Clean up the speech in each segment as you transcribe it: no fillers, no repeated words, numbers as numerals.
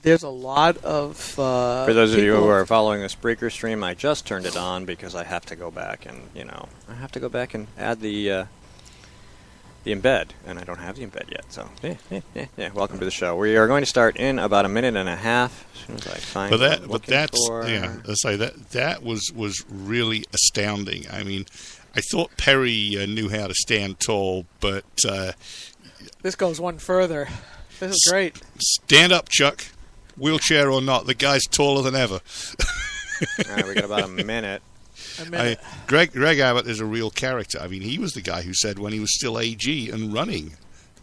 There's a lot of For those of you who are following the Spreaker stream, I just turned it on because I have to go back and, add the embed, and I don't have the embed yet. So, yeah. Welcome to the show. We are going to start in about a minute and a half. As soon as I find that was really astounding. I mean, I thought Perry knew how to stand tall, but this goes one further. This is great. Stand up, Chuck. Wheelchair or not, the guy's taller than ever. All right, we got about a minute. Greg Abbott is a real character. I mean, he was the guy who said when he was still AG and running,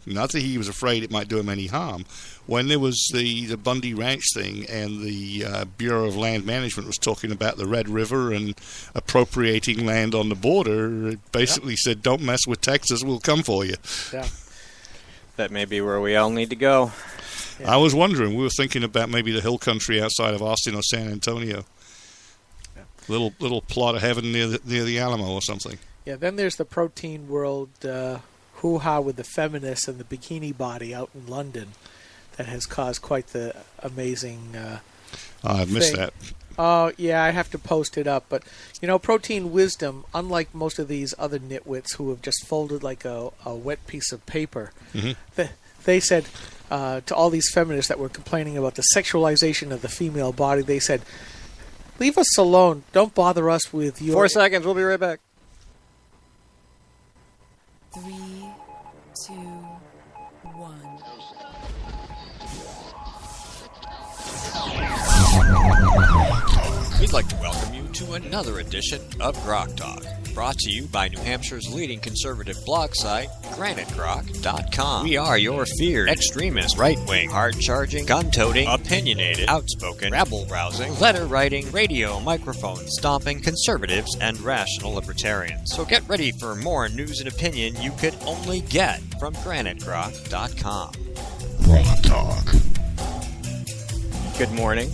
not that he was afraid it might do him any harm, when there was the Bundy Ranch thing and the Bureau of Land Management was talking about the Red River and appropriating land on the border, it basically said, don't mess with Texas, we'll come for you. Yeah. That may be where we all need to go. Yeah. I was wondering, we were thinking about maybe the hill country outside of Austin or San Antonio. Yeah. Little plot of heaven near the Alamo or something. Yeah, then there's the protein world hoo-ha with the feminists and the bikini body out in London that has caused quite the amazing I've missed that. Oh, yeah, I have to post it up. But, Protein Wisdom, unlike most of these other nitwits who have just folded like a wet piece of paper, they said to all these feminists that were complaining about the sexualization of the female body, they said, leave us alone. Don't bother us with your... 4 seconds. We'll be right back. 3, 2, 1. We'd like to welcome you to another edition of GrokTALK, brought to you by New Hampshire's leading conservative blog site, GraniteGrok.com. We are your feared extremist, right-wing, hard-charging, gun-toting, opinionated, outspoken, rabble-rousing, letter-writing, radio microphone stomping conservatives and rational libertarians. So get ready for more news and opinion you could only get from GraniteGrok.com. GrokTALK. Good morning.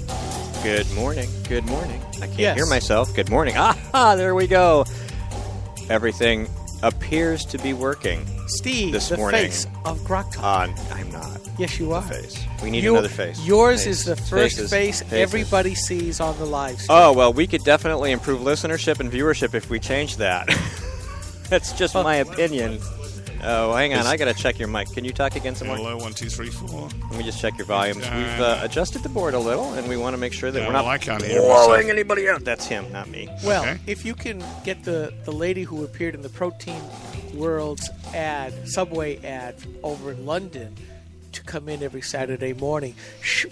Good morning. Good morning. I can't hear myself. Good morning. There we go. Everything appears to be working. Steve, this the morning. Face of GrokTALK. I'm not. Yes, you are. Face. We need another face. Yours face. is the first Faces. face Faces. everybody sees on the live stream. Oh, well, we could definitely improve listenership and viewership if we change that. That's just my opinion. Oh, hang on. I got to check your mic. Can you talk again some more? Hello, 1, 2, 3, 4. Let me just check your volumes. We've adjusted the board a little, and we want to make sure that we're not I can't hear blowing anybody out. That's him, not me. Well, Okay. if you can get the lady who appeared in the Protein World's subway ad over in London to come in every Saturday morning,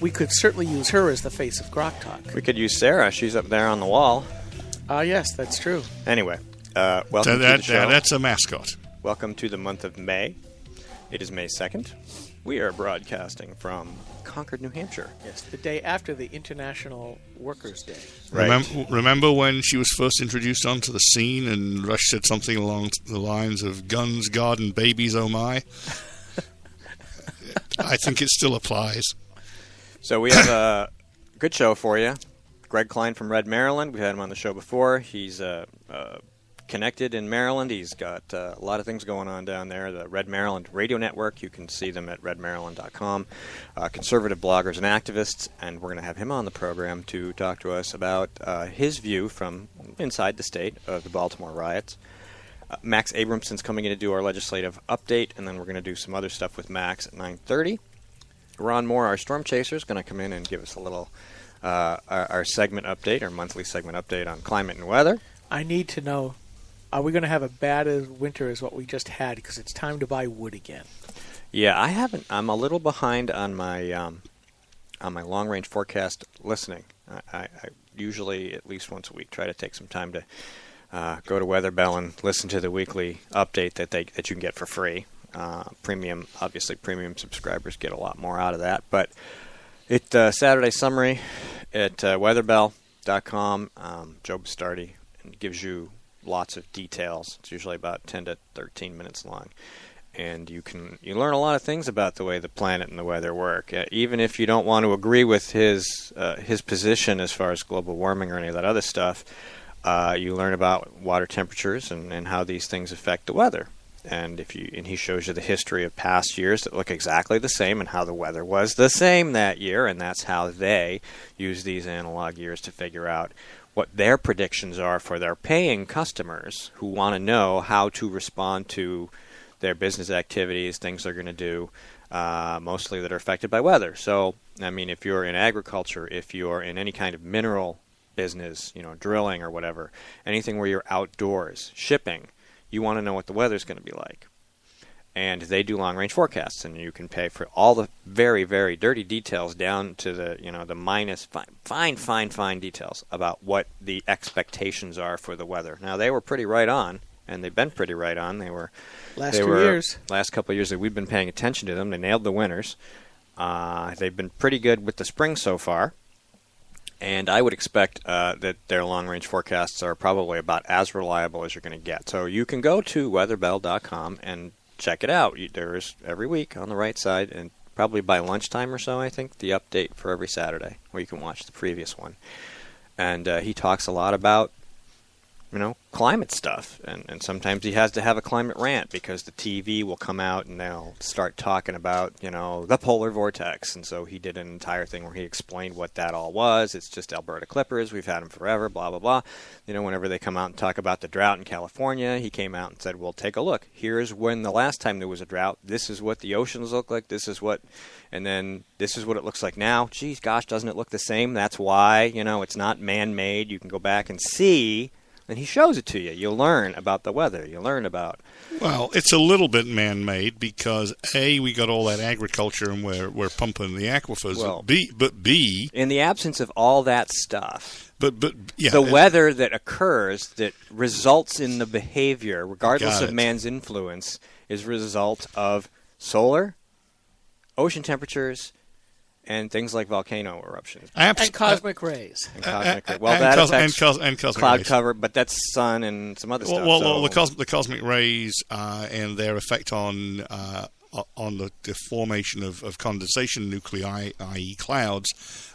we could certainly use her as the face of GrokTALK. We could use Sarah. She's up there on the wall. Yes, that's true. Anyway, welcome to the show. That's a mascot. Welcome to the month of May. It is May 2nd. We are broadcasting from Concord, New Hampshire. Yes, the day after the International Workers' Day. Right. Remember when she was first introduced onto the scene and Rush said something along the lines of guns, God, and babies, oh my? I think it still applies. So we have a good show for you. Greg Kline from RedMaryland. We've had him on the show before. He's connected in Maryland. He's got a lot of things going on down there. The RedMaryland Radio Network, you can see them at redmaryland.com. Conservative bloggers and activists, and we're going to have him on the program to talk to us about his view from inside the state of the Baltimore Riots. Max Abramson's coming in to do our legislative update, and then we're going to do some other stuff with Max at 9:30. Ron Moore, our storm chaser, is going to come in and give us a little our segment update, our monthly segment update on climate and weather. I need to know, are we going to have a bad winter as what we just had? Because it's time to buy wood again. Yeah, I haven't. I'm a little behind on my long range forecast listening. I usually at least once a week try to take some time to go to Weather Bell and listen to the weekly update that you can get for free. Premium subscribers get a lot more out of that. But it's Saturday summary at weatherbell.com. Joe Bastardi, and gives you lots of details. It's usually about 10 to 13 minutes long. And you learn a lot of things about the way the planet and the weather work. Even if you don't want to agree with his position as far as global warming or any of that other stuff, you learn about water temperatures and how these things affect the weather. and he shows you the history of past years that look exactly the same and how the weather was the same that year, and that's how they use these analog years to figure out what their predictions are for their paying customers who want to know how to respond to their business activities, things they're going to do, mostly that are affected by weather. So, I mean, if you're in agriculture, if you're in any kind of mineral business, drilling or whatever, anything where you're outdoors, shipping, you want to know what the weather's going to be like. And they do long-range forecasts, and you can pay for all the very, very dirty details down to the, the minus fine details about what the expectations are for the weather. Now, they were pretty right on, and they've been pretty right on. Last couple of years that we've been paying attention to them. They nailed the winters. They've been pretty good with the spring so far. And I would expect that their long-range forecasts are probably about as reliable as you're going to get. So you can go to weatherbell.com and check it out. There is every week on the right side, and probably by lunchtime or so, I think, the update for every Saturday, where you can watch the previous one. And he talks a lot about climate stuff, and sometimes he has to have a climate rant because the TV will come out and they'll start talking about the polar vortex, and so he did an entire thing where he explained what that all was. It's just Alberta Clippers, we've had them forever, blah blah blah. Whenever they come out and talk about the drought in California, he came out and said, well, take a look, here's when the last time there was a drought, this is what the oceans look like, this is what, and then this is what it looks like now. Geez, gosh, doesn't it look the same? That's why it's not man-made. You can go back and see. And he shows it to you. You'll learn about the weather. You'll learn about... Well, it's a little bit man-made because, A, we got all that agriculture and we're pumping the aquifers. Well, B... in the absence of all that stuff, yeah, the weather that occurs that results in the behavior, regardless of man's influence, is a result of solar, ocean temperatures, and things like volcano eruptions. And cosmic rays. Well, that affects cosmic cloud rays. cover, but that's sun and some other stuff. Well, the cosmic rays and their effect on the formation of condensation nuclei, i.e. clouds,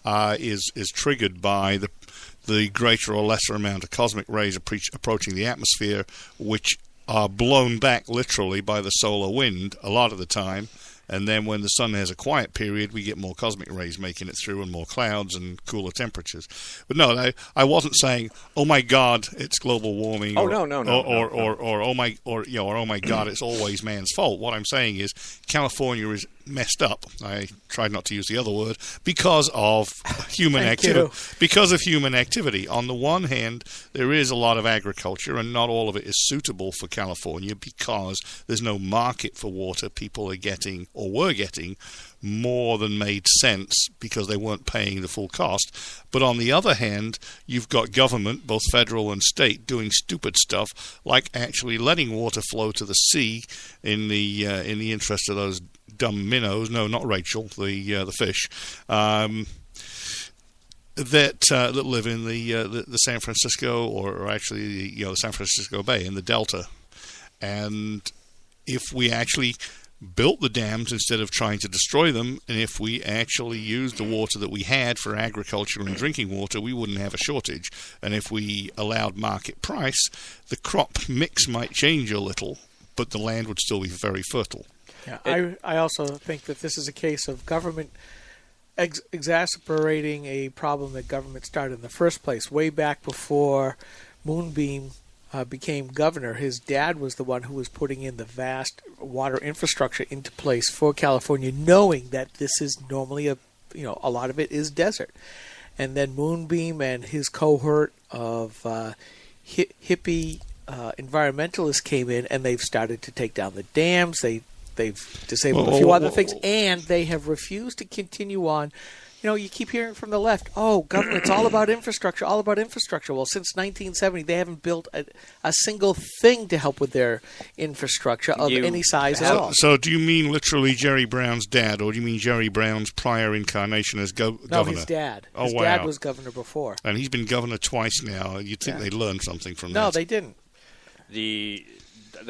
is triggered by the greater or lesser amount of cosmic rays approaching the atmosphere, which are blown back literally by the solar wind a lot of the time. And then when the sun has a quiet period, we get more cosmic rays making it through and more clouds and cooler temperatures. But no, I wasn't saying, oh my God, it's global warming. Oh, or, no. Or oh my God, it's always man's fault. What I'm saying is California is messed up. I tried not to use the other word because of human activity. Because of human activity. On the one hand, there is a lot of agriculture, and not all of it is suitable for California because there's no market for water. People are getting, or were getting, more than made sense because they weren't paying the full cost. But on the other hand, you've got government, both federal and state, doing stupid stuff like actually letting water flow to the sea in the interest of those dumb minnows. No, not Rachel, the fish. That live in the San Francisco or actually the San Francisco Bay in the Delta, and if we actually built the dams instead of trying to destroy them, and if we actually used the water that we had for agriculture and drinking water, we wouldn't have a shortage. And if we allowed market price, the crop mix might change a little, but the land would still be very fertile. Yeah, I also think that this is a case of government exacerbating a problem that government started in the first place. Way back before Moonbeam became governor, his dad was the one who was putting in the vast water infrastructure into place for California, knowing that this is normally a lot of it is desert. And then Moonbeam and his cohort of hippie environmentalists came in, and they've started to take down the dams. They've disabled a few other things, and they have refused to continue on. You keep hearing from the left, government's all about infrastructure, all about infrastructure. Well, since 1970, they haven't built a single thing to help with their infrastructure of any size at all. So do you mean literally Jerry Brown's dad, or do you mean Jerry Brown's prior incarnation as governor? No, his dad. His dad was governor before. And he's been governor twice now. You'd think they'd learn something from that. No, they didn't. The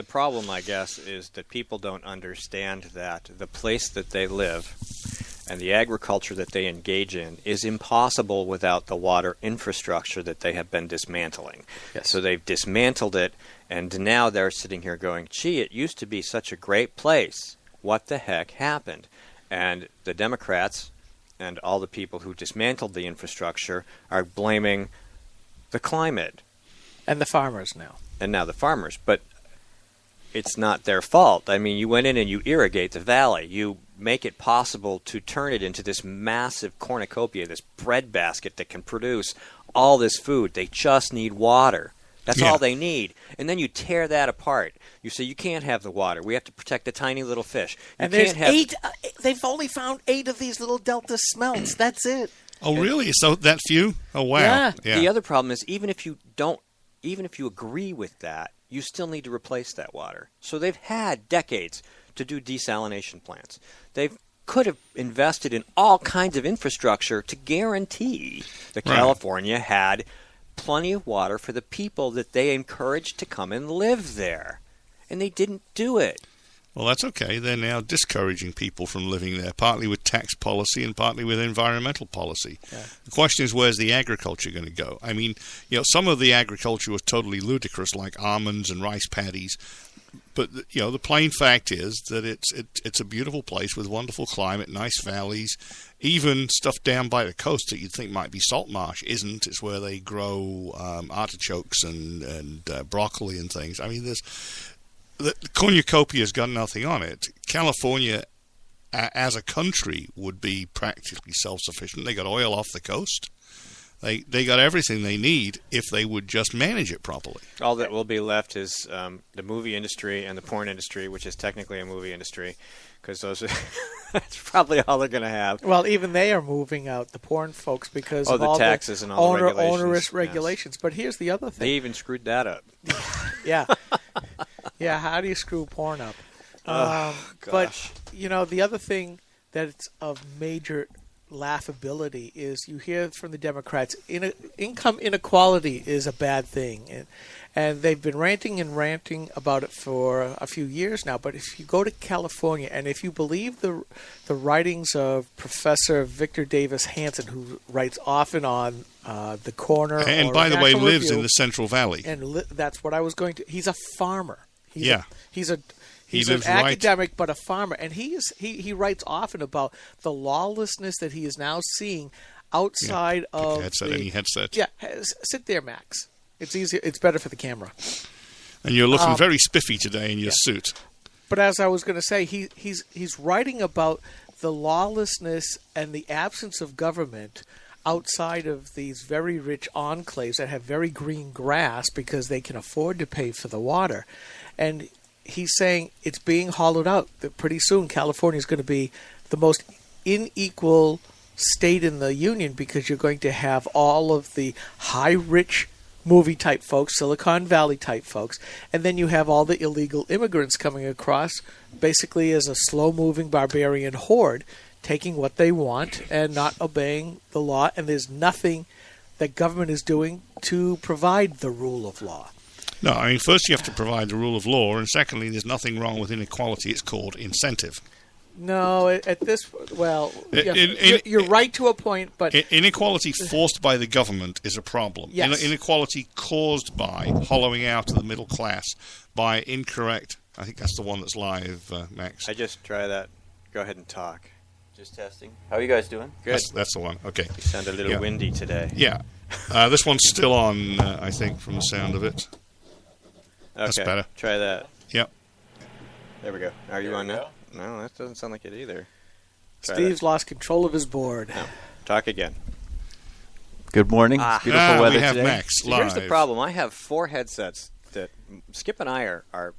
problem, I guess, is that people don't understand that the place that they live and the agriculture that they engage in is impossible without the water infrastructure that they have been dismantling. Yes. So they've dismantled it, and now they're sitting here going, gee, it used to be such a great place. What the heck happened? And the Democrats and all the people who dismantled the infrastructure are blaming the climate. And the farmers now. And now the farmers. But it's not their fault. I mean, you went in and you irrigate the valley. You make it possible to turn it into this massive cornucopia, this breadbasket that can produce all this food. They just need water. That's all they need. And then you tear that apart. You say, you can't have the water. We have to protect the tiny little fish. And there's 8. They've only found 8 of these little delta smelts. That's it. Oh, really? So that few? Oh, wow. Yeah. The other problem is even if you agree with that, you still need to replace that water. So they've had decades to do desalination plants. They could have invested in all kinds of infrastructure to guarantee that California had plenty of water for the people that they encouraged to come and live there. And they didn't do it. Well, that's okay. They're now discouraging people from living there, partly with tax policy and partly with environmental policy. Yeah. The question is, where's the agriculture going to go? I mean, some of the agriculture was totally ludicrous, like almonds and rice paddies. But, the plain fact is that it's a beautiful place with wonderful climate, nice valleys. Even stuff down by the coast that you'd think might be salt marsh isn't. It's where they grow artichokes and broccoli and things. I mean, the cornucopia's got nothing on it. California, as a country, would be practically self-sufficient. They got oil off the coast. They got everything they need if they would just manage it properly. All that will be left is the movie industry and the porn industry, which is technically a movie industry, because that's probably all they're going to have. Well, even they are moving out, the porn folks, because of the all taxes the and all the regulations. onerous regulations. Yes. But here's the other thing. They even screwed that up. Yeah. Yeah, how do you screw porn up? Gosh. But, the other thing that's of major laughability is you hear from the Democrats, income inequality is a bad thing. And they've been ranting about it for a few years now. But if you go to California, and if you believe the writings of Professor Victor Davis Hanson, who writes often on The Corner, and by the way, lives in the Central Valley. And that's what I was going to. He's a farmer. He's an academic, but a farmer, and he writes often about the lawlessness that he is now seeing outside of any headset. Yeah, sit there, Max. It's easier. It's better for the camera. And you're looking very spiffy today in your suit. But as I was going to say, he's writing about the lawlessness and the absence of government outside of these very rich enclaves that have very green grass because they can afford to pay for the water. And he's saying it's being hollowed out, that pretty soon California is going to be the most unequal state in the union because you're going to have all of the high-rich movie-type folks, Silicon Valley-type folks, and then you have all the illegal immigrants coming across basically as a slow-moving barbarian horde, taking what they want and not obeying the law, and there's nothing that government is doing to provide the rule of law. No, I mean, first you have to provide the rule of law, and secondly, there's nothing wrong with inequality. It's called incentive. No, at this, you're right to a point, but inequality forced by the government is a problem. Yes. Inequality caused by hollowing out of the middle class by incorrect. I think that's the one that's live, Max. I just try that. Go ahead and talk. Just testing. How are you guys doing? Good. That's the one. Okay. You sound a little windy today. Yeah. This one's still on, I think, from the sound of it. Okay, that's better. Try that. Yep. There we go. Are you on now? No, that doesn't sound like it either. Steve's lost control of his board. No. Talk again. Good morning. It's beautiful weather we have today. Max live. Here's the problem. I have 4 headsets that Skip and I are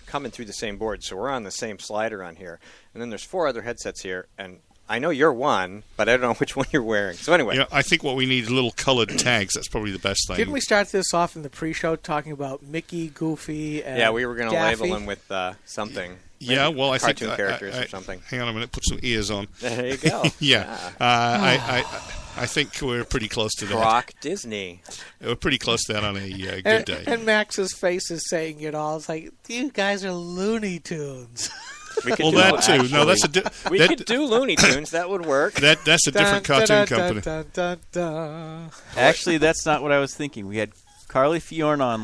coming through the same board, so we're on the same slider on here. And then there's 4 other headsets here, and I know you're one, but I don't know which one you're wearing. So anyway. Yeah, I think what we need is little colored tags. That's probably the best thing. Didn't we start this off in the pre-show talking about Mickey, Goofy, and Yeah, we were going to Daffy? label them with something. Yeah, well, I think cartoon characters or something. Hang on a minute, put some ears on. There you go. Yeah. I think we're pretty close to that. Rock Disney. We're pretty close to that on a good day. And Max's face is saying it all. It's like, you guys are Looney Tunes. We could Well, do that too. actually, No, that's we could do Looney Tunes. That would work. That's a different cartoon company. Actually, that's not what I was thinking. We had Carly Fiorna on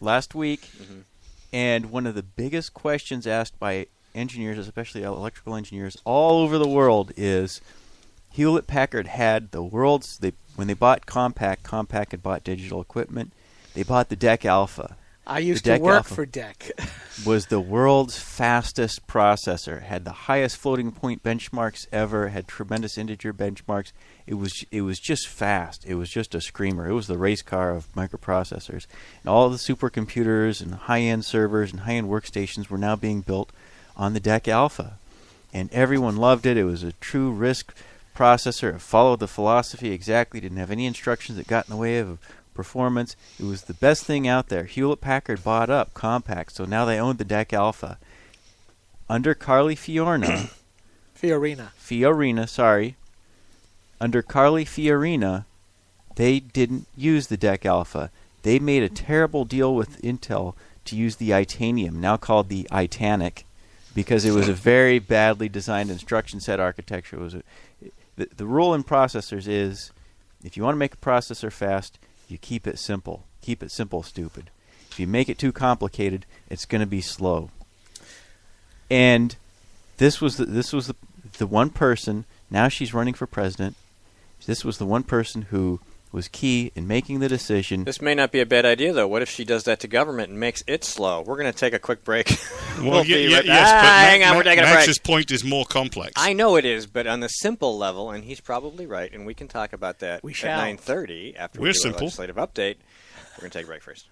last week, and one of the biggest questions asked by engineers, especially electrical engineers all over the world, is Hewlett-Packard had the world's. When they bought Compaq had bought digital equipment. They bought the DEC Alpha. I used to work for DEC. Was the world's fastest processor. Had the highest floating point benchmarks ever. Had tremendous integer benchmarks. It was just fast. It was just a screamer. It was the race car of microprocessors. And all the supercomputers and high-end servers and high-end workstations were now being built on the DEC Alpha. And everyone loved it. It was a true RISC processor. It followed the philosophy exactly. Didn't have any instructions that got in the way of performance. It was the best thing out there. Hewlett-Packard bought up Compaq, so now they owned the DEC Alpha. Under Carly Fiorina, under Carly Fiorina, they didn't use the DEC Alpha. They made a terrible deal with Intel to use the Itanium, now called the Itanic, because it was a very badly designed instruction set architecture. It was the rule in processors is, if you want to make a processor fast, you keep it simple. Keep it simple, stupid. If you make it too complicated, it's going to be slow. And this was the one person. Now she's running for president. This was the one person who was key in making the decision. This may not be a bad idea, though. What if she does that to government and makes it slow? We're going to take a quick break. Well, yes, but hang on, we're taking a break. Max's point is more complex. I know it is, but on the simple level, and he's probably right, and we can talk about that at 9:30 after we do a legislative update. We're going to take a break first.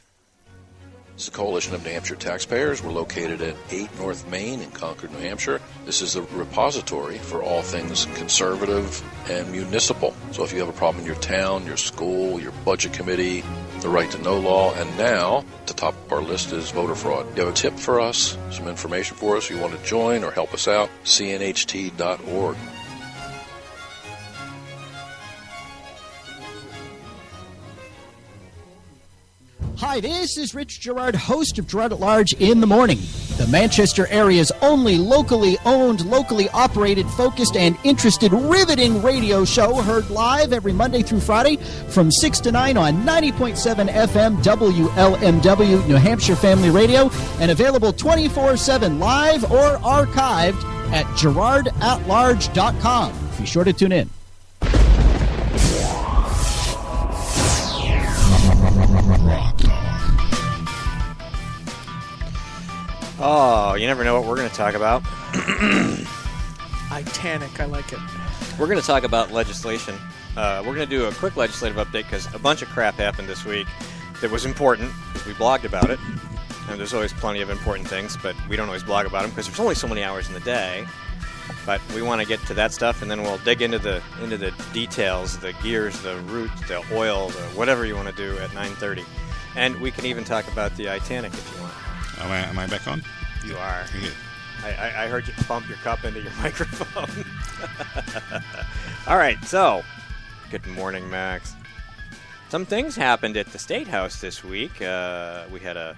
This is the Coalition of New Hampshire Taxpayers. We're located at 8 North Main in Concord, New Hampshire. This is the repository for all things conservative and municipal. So if you have a problem in your town, your school, your budget committee, the right to know law, and now at the top of our list is voter fraud. You have a tip for us, some information for us, you want to join or help us out, cnht.org. Hi, this is Rich Gerard, host of Gerard at Large in the Morning, the Manchester area's only locally owned, locally operated, focused, and interested, riveting radio show, heard live every Monday through Friday from 6 to 9 on 90.7 FM WLMW, New Hampshire Family Radio, and available 24/7 live or archived at GerardAtLarge.com. Be sure to tune in. Oh, you never know what we're going to talk about. Titanic, I like it. We're going to talk about legislation. We're going to do a quick legislative update because a bunch of crap happened this week that was important because we blogged about it. And there's always plenty of important things, but we don't always blog about them because there's only so many hours in the day. But we want to get to that stuff, and then we'll dig into the details, the gears, the root, the oil, the whatever you want to do at 9:30. And we can even talk about the Titanic if you want. Am I back on? You are. Yeah. I heard you bump your cup into your microphone. All right, so good morning, Max. Some things happened at the State House this week. We had a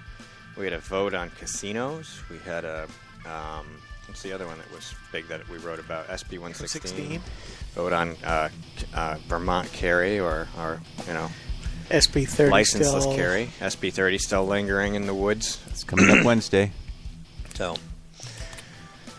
vote on casinos. We had a what's the other one that was big that we wrote about? SB 116. Vote on Vermont carry or SB 30 licenseless still. carry. SB 30 still lingering in the woods. It's coming up Wednesday. So,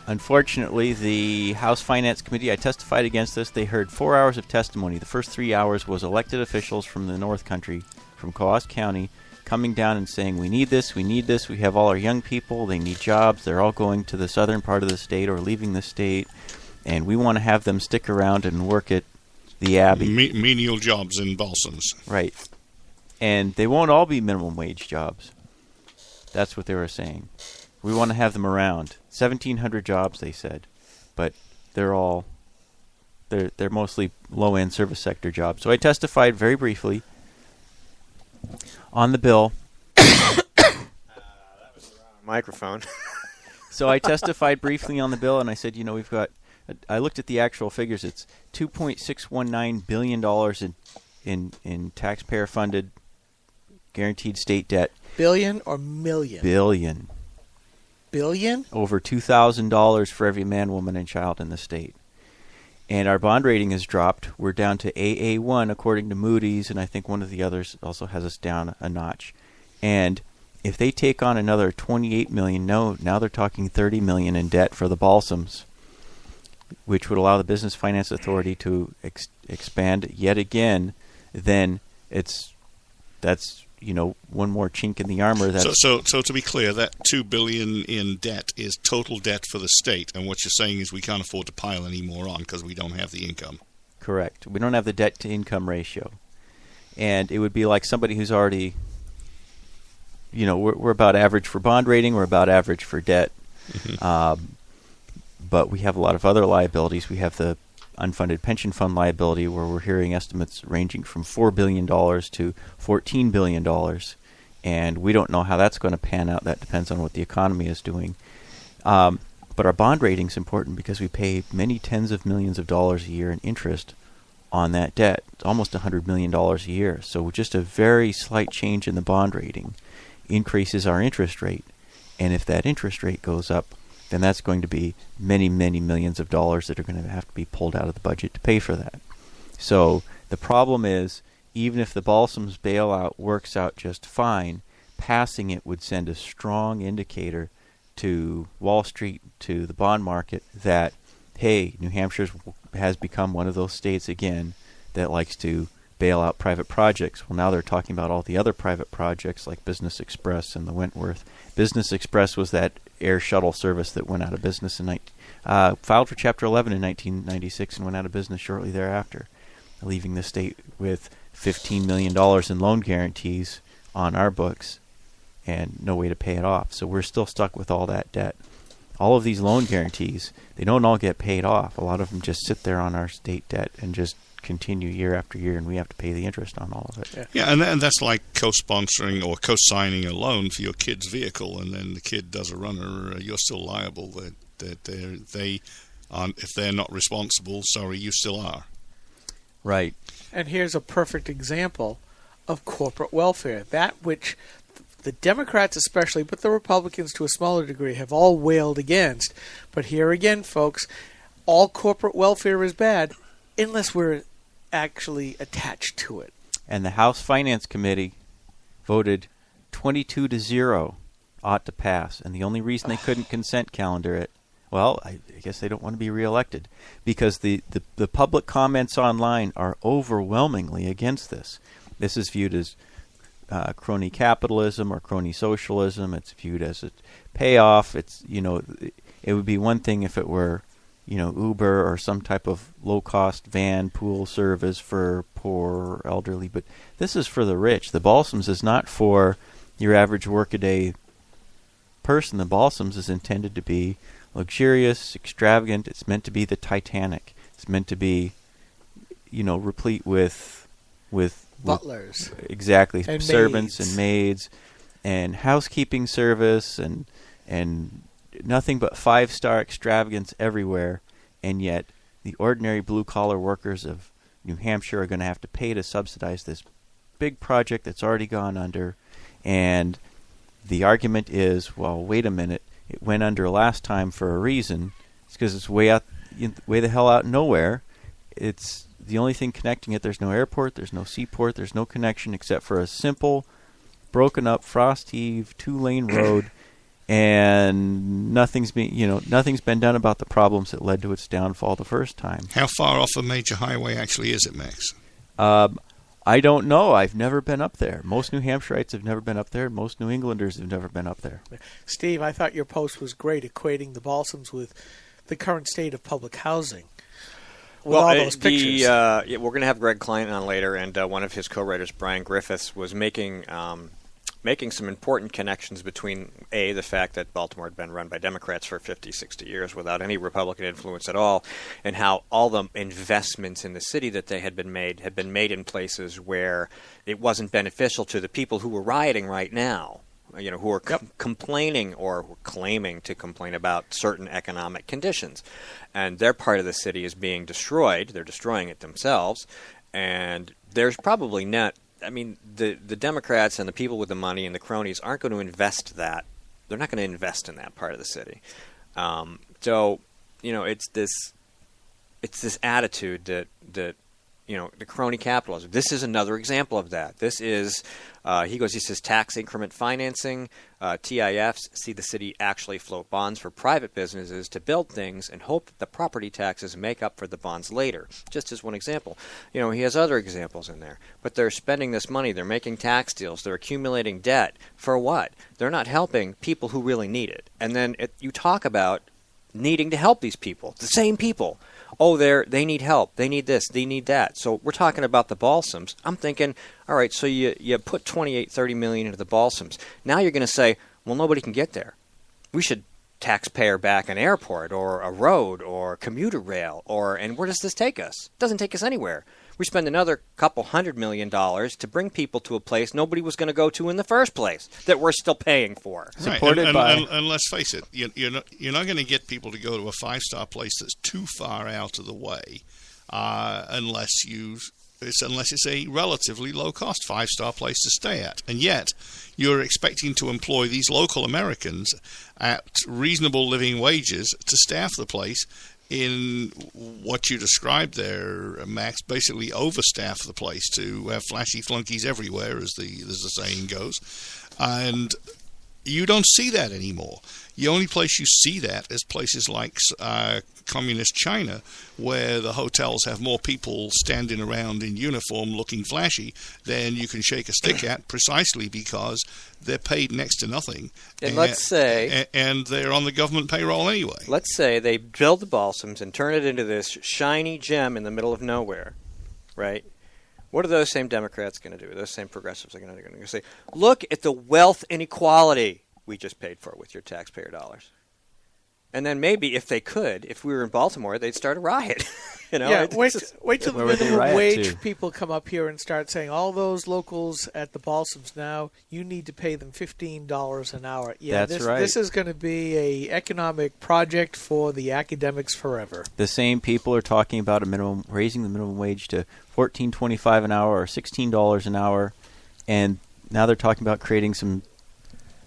unfortunately, the House Finance Committee, I testified against this. They heard 4 hours of testimony. The first 3 hours was elected officials from the North Country, from Coast County, coming down and saying, we need this, we have all our young people, they need jobs, they're all going to the southern part of the state or leaving the state, and we want to have them stick around and work at the Abbey. Menial jobs in Balsams. Right. And they won't all be minimum wage jobs. That's what they were saying. We want to have them around. 1,700 jobs, they said. But they're mostly low-end service sector jobs. So I testified very briefly on the bill. that was the wrong microphone. So I testified briefly on the bill, and I said, I looked at the actual figures. It's $2.619 billion in taxpayer-funded guaranteed state debt. Billion or million? Billion. billion? Over $2,000 for every man, woman, and child in the state. And our bond rating has dropped. We're down to AA1 according to Moody's, and I think one of the others also has us down a notch. And if they take on another $28 million, now they're talking $30 million in debt for the Balsams, which would allow the Business Finance Authority to expand yet again, then that's one more chink in the armor. So to be clear, that $2 billion in debt is total debt for the state, and what you're saying is we can't afford to pile any more on because we don't have the income. Correct. We don't have the debt to income ratio, and it would be like somebody who's already, we're about average for bond rating, we're about average for debt, but we have a lot of other liabilities. We have the unfunded pension fund liability, where we're hearing estimates ranging from $4 billion to $14 billion, and we don't know how that's going to pan out. That depends on what the economy is doing. But our bond rating is important because we pay many tens of millions of dollars a year in interest on that debt. It's almost $100 million a year. So just a very slight change in the bond rating increases our interest rate, and if that interest rate goes up, then that's going to be many, many millions of dollars that are going to have to be pulled out of the budget to pay for that. So the problem is, even if the Balsams bailout works out just fine, passing it would send a strong indicator to Wall Street, to the bond market, that, hey, New Hampshire has become one of those states again that likes to bail out private projects. Well, now they're talking about all the other private projects like Business Express and the Wentworth. Business Express was that air shuttle service that went out of business filed for Chapter 11 in 1996 and went out of business shortly thereafter, leaving the state with $15 million in loan guarantees on our books and no way to pay it off. So we're still stuck with all that debt. All of these loan guarantees, they don't all get paid off. A lot of them just sit there on our state debt and just continue year after year, and we have to pay the interest on all of it. Yeah, and that's like co-sponsoring or co-signing a loan for your kid's vehicle, and then the kid does a runner, you're still liable. That they aren't, if they're not responsible, sorry, you still are. Right. And here's a perfect example of corporate welfare, that which the Democrats especially, but the Republicans to a smaller degree, have all wailed against. But here again, folks, all corporate welfare is bad unless we're actually attached to it. And the House Finance Committee voted 22-0 ought to pass. And the only reason they couldn't consent calendar it, well, I guess they don't want to be reelected, because the public comments online are overwhelmingly against this. This is viewed as crony capitalism or crony socialism. It's viewed as a payoff. It's, it would be one thing if it were, Uber or some type of low-cost van pool service for poor or elderly, but this is for the rich. The Balsams is not for your average workaday person. The Balsams is intended to be luxurious, extravagant. It's meant to be the Titanic. It's meant to be, replete with butlers, exactly, and servants maids. And maids, and housekeeping service, and nothing but 5-star extravagance everywhere, and yet the ordinary blue-collar workers of New Hampshire are going to have to pay to subsidize this big project that's already gone under. And the argument is, well, wait a minute, it went under last time for a reason. It's because it's way the hell out nowhere. It's the only thing connecting it. There's no airport, there's no seaport, there's no connection except for a simple, broken-up, frost-heave, 2-lane road. And nothing's been done about the problems that led to its downfall the first time. How far off a major highway actually is it, Max? I don't know. I've never been up there. Most New Hampshireites have never been up there. Most New Englanders have never been up there. Steve, I thought your post was great, equating the Balsams with the current state of public housing. With all those pictures. We're going to have Greg Kline on later, and one of his co-writers, Brian Griffiths, was making some important connections between, the fact that Baltimore had been run by Democrats for 50, 60 years without any Republican influence at all, and how all the investments in the city that they had been made in places where it wasn't beneficial to the people who were rioting right now, who are complaining or claiming to complain about certain economic conditions. And their part of the city is being destroyed. They're destroying it themselves. And there's probably not... the Democrats and the people with the money and the cronies aren't going to invest that They're not going to invest in that part of the city. So, it's this attitude that the crony capitalism. This is another example of that. This is, he says tax increment financing, TIFs, see the city actually float bonds for private businesses to build things and hope that the property taxes make up for the bonds later. Just as one example. He has other examples in there. But they're spending this money, they're making tax deals, they're accumulating debt. For what? They're not helping people who really need it. And then you talk about needing to help these people, the same people. Oh, they need help. They need this. They need that. So we're talking about the Balsams. I'm thinking, all right, so you put $28-30 million into the Balsams. Now you're going to say, well, nobody can get there. We should taxpayer back an airport or a road or commuter rail. And where does this take us? It doesn't take us anywhere. We spend another couple $100 million to bring people to a place nobody was going to go to in the first place that we're still paying for. Right. And let's face it, you're not going to get people to go to a 5-star place that's too far out of the way unless it's a relatively low-cost 5-star place to stay at. And yet, you're expecting to employ these local Americans at reasonable living wages to staff the place in what you described there, Max, basically overstaff the place to have flashy flunkies everywhere, as the saying goes. And you don't see that anymore. The only place you see that is places like communist China, where the hotels have more people standing around in uniform looking flashy than you can shake a stick at, precisely because they're paid next to nothing. And let's say... And they're on the government payroll anyway. Let's say they build the Balsams and turn it into this shiny gem in the middle of nowhere, right? What are those same Democrats going to do? Those same progressives are going to say, look at the wealth inequality we just paid for with your taxpayer dollars. And then maybe if we were in Baltimore, they'd start a riot. Yeah, wait till the minimum wage people come up here and start saying, all those locals at the Balsams now, you need to pay them $15 an hour. Yeah, That's right. This is going to be an economic project for the academics forever. The same people are talking about raising the minimum wage to $14.25 an hour or $16 an hour, and now they're talking about creating some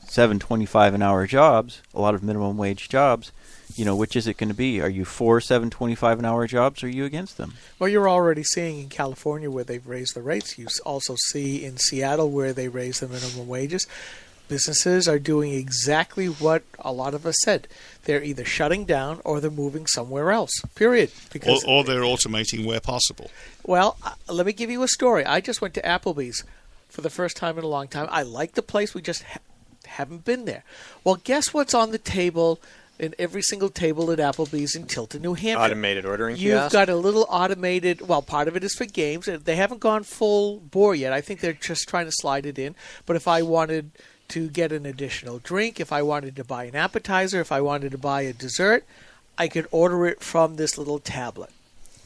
$7.25 an hour jobs, a lot of minimum wage jobs. Which is it going to be? Are you for $7.25 an hour jobs, or are you against them? Well, you're already seeing in California where they've raised the rates. You also see in Seattle where they raised the minimum wages. Businesses are doing exactly what a lot of us said. They're either shutting down or they're moving somewhere else, period. Or they're automating where possible. Well, let me give you a story. I just went to Applebee's for the first time in a long time. I like the place. We just haven't been there. Well, guess what's on the table in every single table at Applebee's in Tilton, New Hampshire? Automated ordering You've kiosk? got a little automated, well, part of it is for games. They haven't gone full bore yet. I think they're just trying to slide it in. But if I wanted to get an additional drink, if I wanted to buy an appetizer, if I wanted to buy a dessert, I could order it from this little tablet.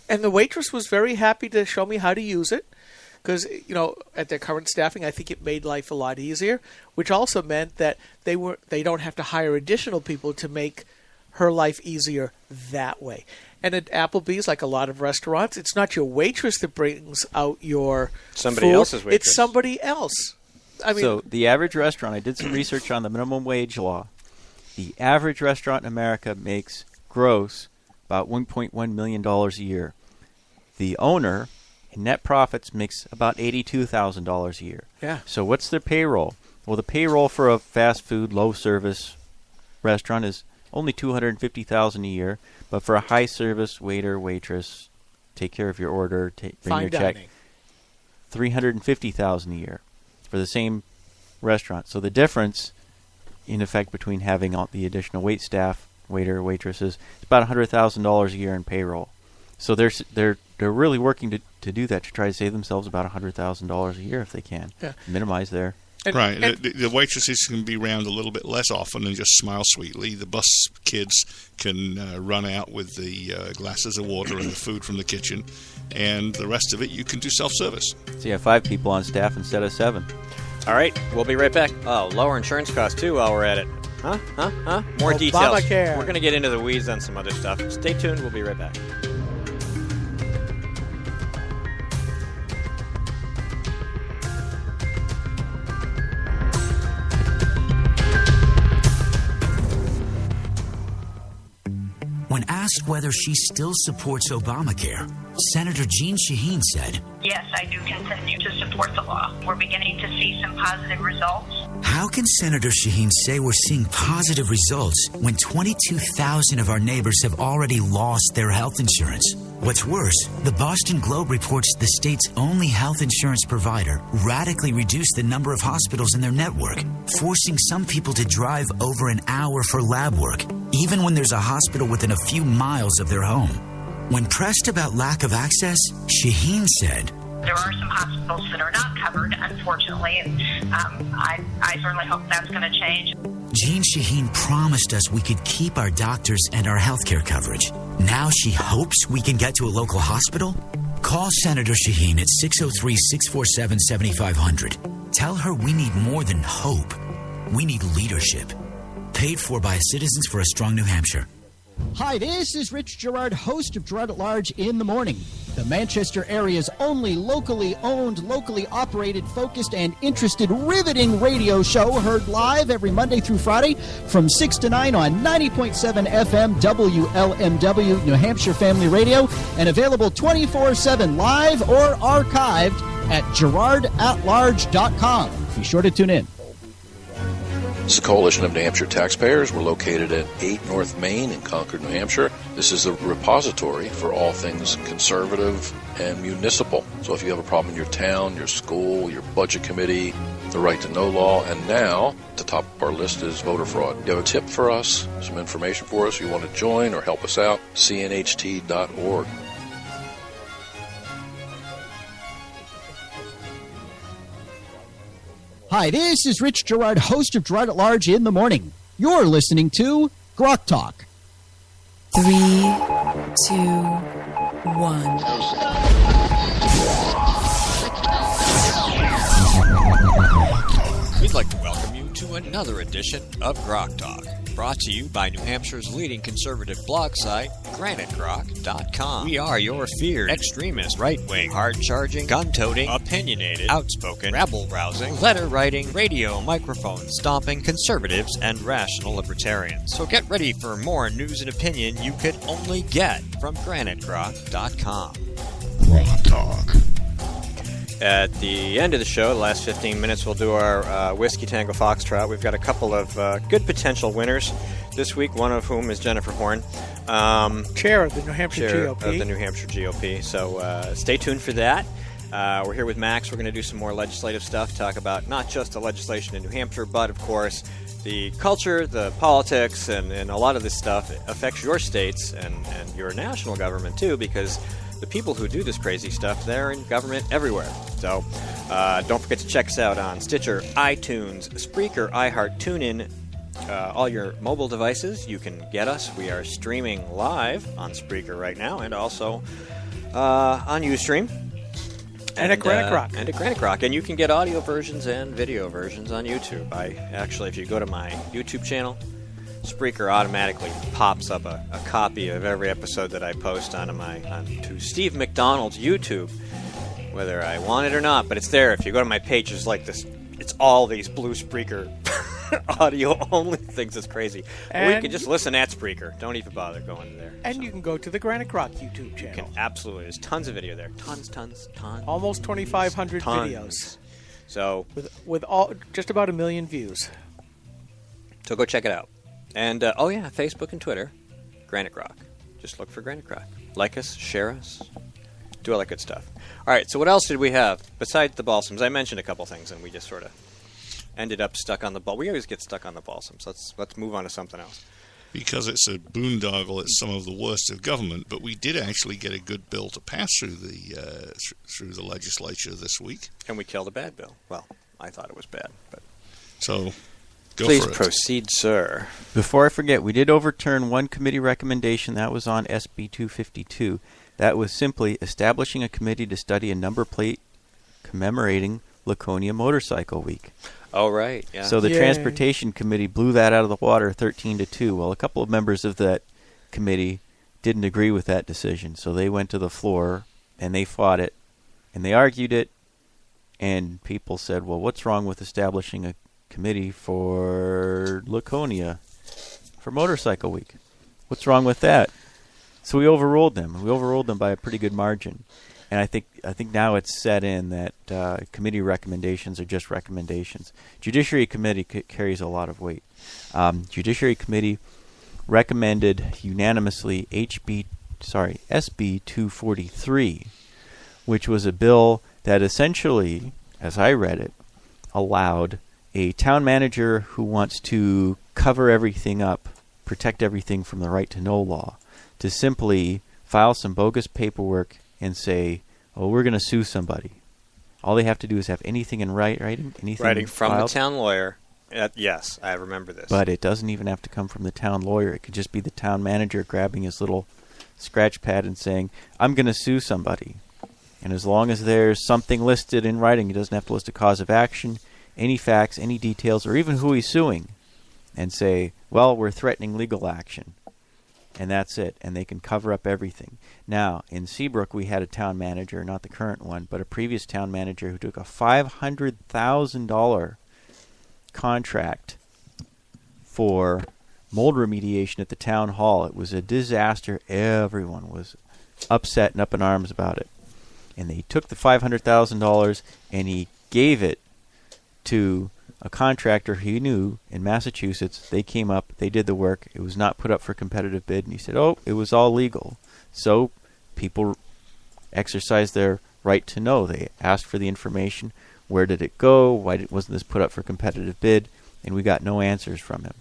And the waitress was very happy to show me how to use it. Because, at their current staffing, I think it made life a lot easier, which also meant that they don't have to hire additional people to make her life easier that way. And at Applebee's, like a lot of restaurants, it's not your waitress that brings out your somebody food. Else's waitress. It's somebody else. So the average restaurant, I did some research on the minimum wage law. The average restaurant in America makes gross about $1.1 million a year. The owner, in net profits, makes about $82,000 a year. Yeah. So what's their payroll? Well, the payroll for a fast food, low-service restaurant is only $250,000 a year, but for a high-service waiter, waitress, take care of your order, bring Fine your dining. check, $350,000 a year for the same restaurant. So the difference, in effect, between having all the additional wait staff, waiter, waitresses, is about $100,000 a year in payroll. So they're really working to do that, to try to save themselves about $100,000 a year if they can. Yeah. Minimize their... Right. The waitresses can be around a little bit less often and just smile sweetly. The bus kids can run out with the glasses of water and the food from the kitchen. And the rest of it, you can do self-service. So you have 5 people on staff instead of 7. All right. We'll be right back. Oh, lower insurance costs, too, while we're at it. Huh? More details. Obamacare. We're going to get into the weeds on some other stuff. Stay tuned. We'll be right back. asked whether she still supports Obamacare, Senator Jeanne Shaheen said, "Yes, I do continue to support the law. We're beginning to see some positive results." How can Senator Shaheen say we're seeing positive results when 22,000 of our neighbors have already lost their health insurance? What's worse, the Boston Globe reports the state's only health insurance provider radically reduced the number of hospitals in their network, forcing some people to drive over an hour for lab work, even when there's a hospital within a few miles of their home. When pressed about lack of access, Shaheen said, "There are some hospitals that are not covered, unfortunately, and I certainly hope that's going to change." Jeanne Shaheen promised us we could keep our doctors and our healthcare coverage. Now she hopes we can get to a local hospital? Call Senator Shaheen at 603-647-7500. Tell her we need more than hope. We need leadership. Paid for by Citizens for a Strong New Hampshire. Hi, this is Rich Gerard, host of Gerard at Large in the Morning, the Manchester area's only locally owned, locally operated, focused, and interested riveting radio show, heard live every Monday through Friday from 6 to 9 on 90.7 FM WLMW, New Hampshire Family Radio, and available 24/7 live or archived at GerardAtLarge.com. Be sure to tune in. This is a coalition of New Hampshire taxpayers. We're located at 8 North Main in Concord, New Hampshire. This is the repository for all things conservative and municipal. So if you have a problem in your town, your school, your budget committee, the right to know law, and now the top of our list is voter fraud. You have a tip for us, some information for us, you want to join or help us out, cnht.org. Hi, this is Rich Gerard, host of Gerard at Large in the Morning. You're listening to GrokTALK. 3, 2, 1. We'd like to welcome you to another edition of GrokTALK, brought to you by New Hampshire's leading conservative blog site, GraniteGrok.com. We are your feared extremist, right-wing, hard-charging, gun-toting, opinionated, outspoken, rabble-rousing, letter-writing, radio microphone stomping conservatives and rational libertarians. So get ready for more news and opinion you could only get from GraniteGrok.com. GrokTALK. At the end of the show, the last 15 minutes, we'll do our Whiskey Tango Foxtrot. We've got a couple of good potential winners this week, one of whom is Jennifer Horn. Chair of the New Hampshire GOP. Of the New Hampshire GOP. So stay tuned for that. We're here with Max. We're going to do some more legislative stuff, talk about not just the legislation in New Hampshire, but, of course, the culture, the politics, and a lot of this stuff affects your states and your national government, too, because the people who do this crazy stuff, they're in government everywhere. So don't forget to check us out on Stitcher, iTunes, Spreaker, iHeart, TuneIn, all your mobile devices. You can get us. We are streaming live on Spreaker right now and also on Ustream. And at Granite Grok. And at Granite Grok. And you can get audio versions and video versions on YouTube. Actually, if you go to my YouTube channel, Spreaker automatically pops up a copy of every episode that I post onto Steve McDonald's YouTube, whether I want it or not. But it's there. If you go to my page, it's like this. It's all these blue Spreaker audio-only things. It's crazy. Or you can just listen at Spreaker. Don't even bother going there. And you can go to the Granite Grok YouTube channel. Absolutely. There's tons of video there. Tons. Almost 2,500 videos. So with all just about 1 million views. So go check it out. And, Facebook and Twitter, Granite Grok. Just look for Granite Grok. Like us, share us, do all that good stuff. All right, so what else did we have besides the balsams? I mentioned a couple things, and we just sort of ended up stuck on the ball. We always get stuck on the balsams. Let's move on to something else. Because it's a boondoggle, it's some of the worst of government, but we did actually get a good bill to pass through the legislature this week. And we killed a bad bill. Well, I thought it was bad, but... So... Please proceed, sir. Before I forget, we did overturn one committee recommendation. That was on SB 252. That was simply establishing a committee to study a number plate commemorating Laconia Motorcycle Week. Oh, right. Yeah. So the Transportation Committee blew that out of the water 13-2. Well, a couple of members of that committee didn't agree with that decision. So they went to the floor and they fought it and they argued it. And people said, well, what's wrong with establishing a committee for Laconia for Motorcycle Week? What's wrong with that? So we overruled them. We overruled them by a pretty good margin. And I think now it's set in that committee recommendations are just recommendations. Judiciary Committee carries a lot of weight. Judiciary Committee recommended unanimously SB 243, which was a bill that essentially, as I read it, allowed a town manager who wants to cover everything up, protect everything from the right to know law, to simply file some bogus paperwork and say, "Oh, we're going to sue somebody." All they have to do is have anything in writing, anything from filed. the town lawyer. Yes, I remember this. But it doesn't even have to come from the town lawyer. It could just be the town manager grabbing his little scratch pad and saying, "I'm going to sue somebody." And as long as there's something listed in writing, he doesn't have to list a cause of action, any facts, any details, or even who he's suing, and say, "Well, we're threatening legal action." And that's it. And they can cover up everything. Now, in Seabrook, we had a town manager, not the current one, but a previous town manager who took a $500,000 contract for mold remediation at the town hall. It was a disaster. Everyone was upset and up in arms about it. And they took the $500,000 and he gave it to a contractor he knew in Massachusetts. They came up, they did the work. It was not put up for competitive bid, and he said, "Oh, it was all legal." So people exercised their right to know. They asked for the information. Where did it go? Why wasn't this put up for competitive bid? And we got no answers from him.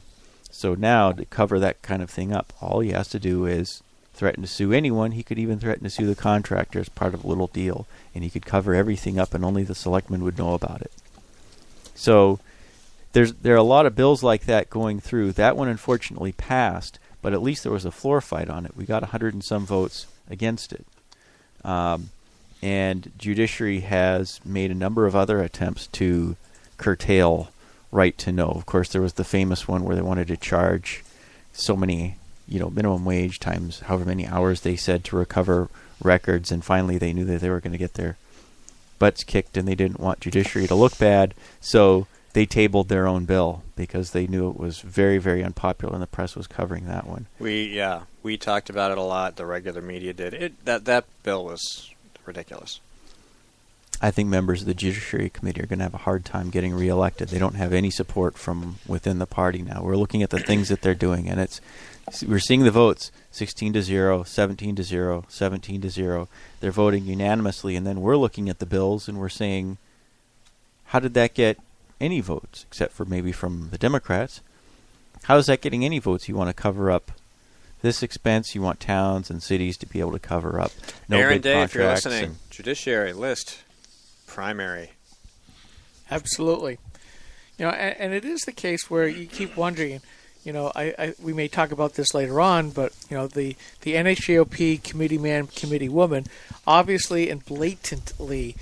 So now, to cover that kind of thing up, all he has to do is threaten to sue anyone. He could even threaten to sue the contractor as part of a little deal, and he could cover everything up, and only the selectmen would know about it. So there are a lot of bills like that going through. That one unfortunately passed, but at least there was a floor fight on it. We got 100 and some votes against it. And Judiciary has made a number of other attempts to curtail right to know. Of course, there was the famous one where they wanted to charge so many, minimum wage times however many hours they said to recover records, and finally they knew that they were going to get their butts kicked, and they didn't want Judiciary to look bad, so they tabled their own bill because they knew it was very, very unpopular, and the press was covering that one. We talked about it a lot. The regular media did. That bill was ridiculous. I think members of the Judiciary Committee are going to have a hard time getting reelected. They don't have any support from within the party now. We're looking at the things that they're doing, and we're seeing the votes, 16-0, 17-0, 17-0. They're voting unanimously, and then we're looking at the bills, and we're saying, how did that get any votes, except for maybe from the Democrats? How is that getting any votes? You want to cover up this expense. You want towns and cities to be able to cover up no Aaron big Day, if you're contracts. listening, Judiciary list primary. Absolutely. And it is the case where you keep wondering, we may talk about this later on, but, the NHGOP committee man, committee woman, obviously and blatantly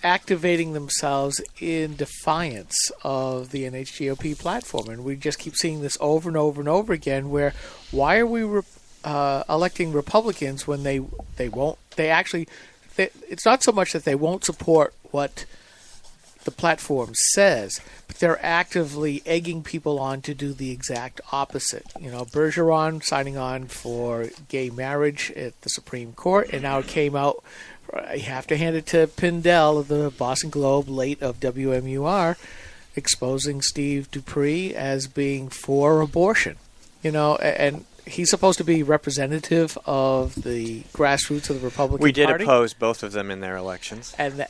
activating themselves in defiance of the NHGOP platform. And we just keep seeing this over and over and over again, where why are we electing Republicans when it's not so much that they won't support what the platform says, but they're actively egging people on to do the exact opposite. Bergeron signing on for gay marriage at the Supreme Court, and now it came out, I have to hand it to Pindell of the Boston Globe, late of WMUR, exposing Steve Dupree as being for abortion. And he's supposed to be representative of the grassroots of the Republican Party. We did oppose both of them in their elections. And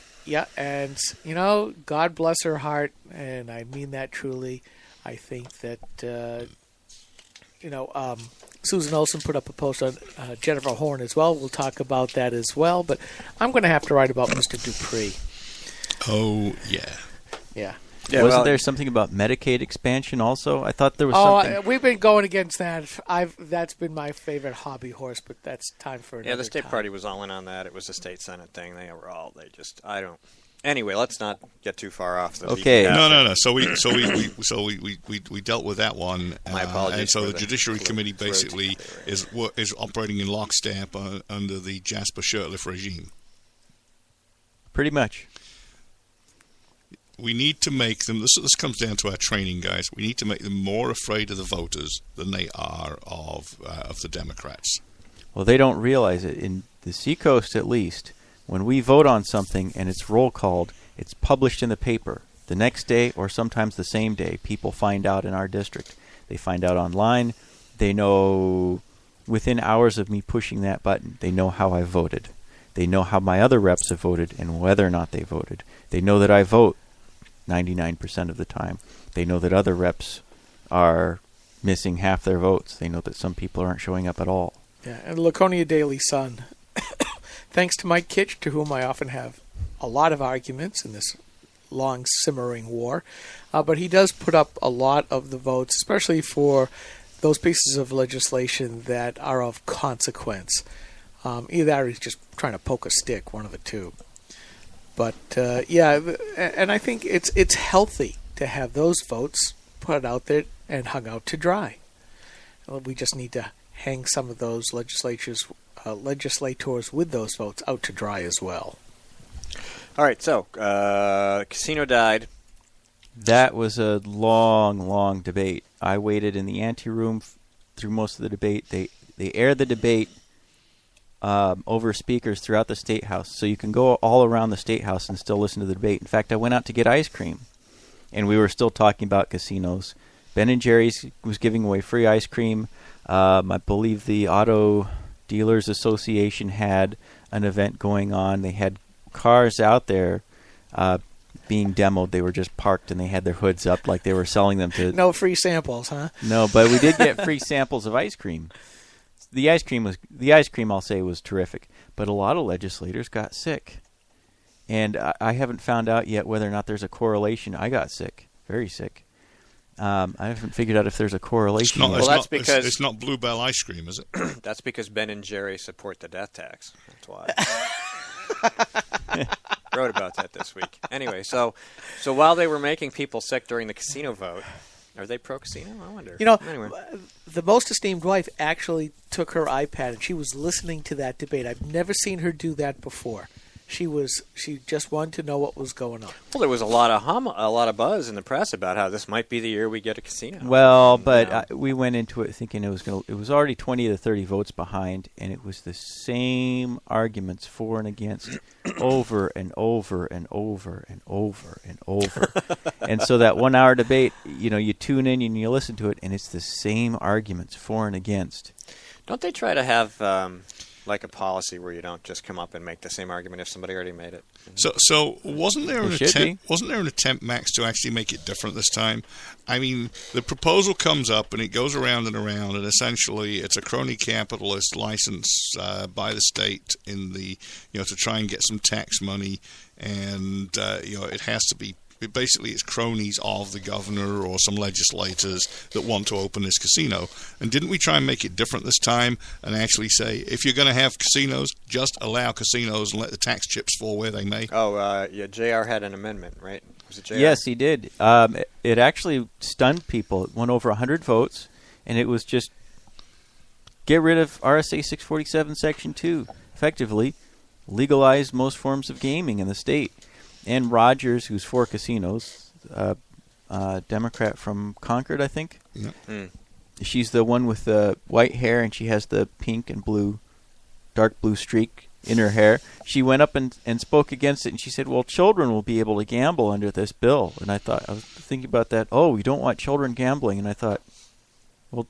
God bless her heart, and I mean that truly. I think that, Susan Olson put up a post on Jennifer Horn as well. We'll talk about that as well. But I'm going to have to write about Mr. Dupree. Oh, yeah. Yeah. Wasn't there something about Medicaid expansion also? I thought there was something. We've been going against that. That's been my favorite hobby horse, but that's time for another the state time. party was all in on that. It was a state senate thing. Anyway, let's not get too far off the Okay. No. So we dealt with that one. My apologies. And so for the Judiciary Committee basically is operating in lockstep under the Jasper Shurtleff regime. Pretty much. We need to make them. This comes down to our training, guys. We need to make them more afraid of the voters than they are of the Democrats. Well, they don't realize it. In the Seacoast, at least, when we vote on something and it's roll called, it's published in the paper. The next day or sometimes the same day, people find out in our district. They find out online. They know within hours of me pushing that button, they know how I voted. They know how my other reps have voted and whether or not they voted. They know that I vote 99% of the time. They know that other reps are missing half their votes. They know that some people aren't showing up at all. Yeah, and Laconia Daily Sun. Thanks to Mike Kitch, to whom I often have a lot of arguments in this long simmering war, but he does put up a lot of the votes, especially for those pieces of legislation that are of consequence. Either that or he's just trying to poke a stick, one of the two. But yeah, and I think it's healthy to have those votes put out there and hung out to dry. We just need to hang some of those legislators with those votes out to dry as well. All right, so casino died. That was a long, long debate. I waited in the anteroom through most of the debate. They aired the debate over speakers throughout the State House, so you can go all around the State House and still listen to the debate. In fact, I went out to get ice cream, and we were still talking about casinos. Ben & Jerry's was giving away free ice cream. I believe the Auto Dealers Association had an event going on. They had cars out there being demoed. They were just parked and they had their hoods up like they were selling them to... No free samples, huh? No, but we did get free samples of ice cream. The ice cream, I'll say, was terrific. But a lot of legislators got sick. And I haven't found out yet whether or not there's a correlation. I got sick, very sick. I haven't figured out if there's a correlation. Because it's not Bluebell ice cream, is it? That's because Ben and Jerry support the death tax. That's why. Wrote about that this week. Anyway, so while they were making people sick during the casino vote, are they pro-casino? I wonder. Anyway. The most esteemed wife actually took her iPad and she was listening to that debate. I've never seen her do that before. She just wanted to know what was going on. Well, there was a lot of buzz in the press about how this might be the year we get a casino. Well, but we went into it thinking it was already 20 to 30 votes behind, and it was the same arguments for and against over and over and over and over and over. And so that 1 hour debate, you tune in and you listen to it, and it's the same arguments for and against. Don't they try to have like a policy where you don't just come up and make the same argument if somebody already made it? So wasn't there an attempt, Max, to actually make it different this time? I mean, the proposal comes up and it goes around and around, and essentially it's a crony capitalist license by the state in the to try and get some tax money, and it has to be. Basically, it's cronies of the governor or some legislators that want to open this casino. And didn't we try and make it different this time and actually say, if you're going to have casinos, just allow casinos and let the tax chips fall where they may? Oh, yeah, JR had an amendment, right? Was it JR? Yes, he did. It actually stunned people. It went over 100 votes, and it was just get rid of RSA 647 Section 2. Effectively, legalize most forms of gaming in the state. And Rogers, who's for casinos, Democrat from Concord, I think. Yeah. Mm. She's the one with the white hair, and she has the pink and blue, dark blue streak in her hair. She went up and spoke against it, and she said, well, children will be able to gamble under this bill. And I was thinking about that. Oh, you don't want children gambling. And I thought, well,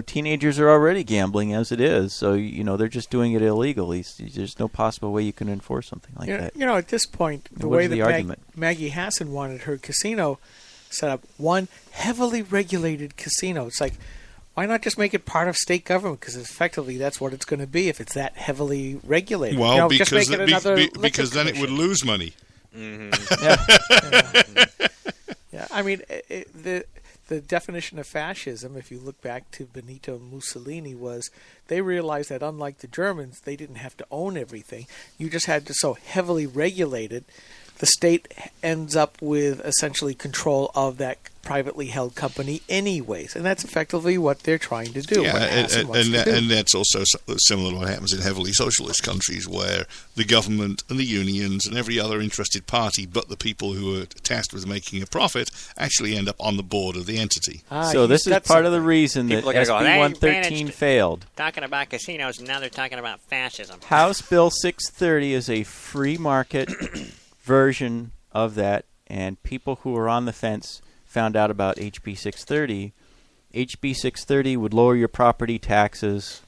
teenagers are already gambling as it is, so they're just doing it illegally. There's no possible way you can enforce something like that. At this point, the way that Maggie Hassan wanted her casino set up, one heavily regulated casino. It's like, why not just make it part of state government? Because effectively, that's what it's going to be if it's that heavily regulated. Well, because then it would lose money. Mm-hmm. Yeah. I mean, the definition of fascism, if you look back to Benito Mussolini, was they realized that unlike the Germans, they didn't have to own everything. You just had to so heavily regulate it the state ends up with essentially control of that privately held company anyways. And that's effectively what they're trying to do. Yeah, and that's also similar to what happens in heavily socialist countries, where the government and the unions and every other interested party but the people who are tasked with making a profit actually end up on the board of the entity. So this is part of the reason that SB 113 failed. Talking about casinos, and now they're talking about fascism. House Bill 630 is a free market version of that, and people who are on the fence found out about HB 630. HB 630 would lower your property taxes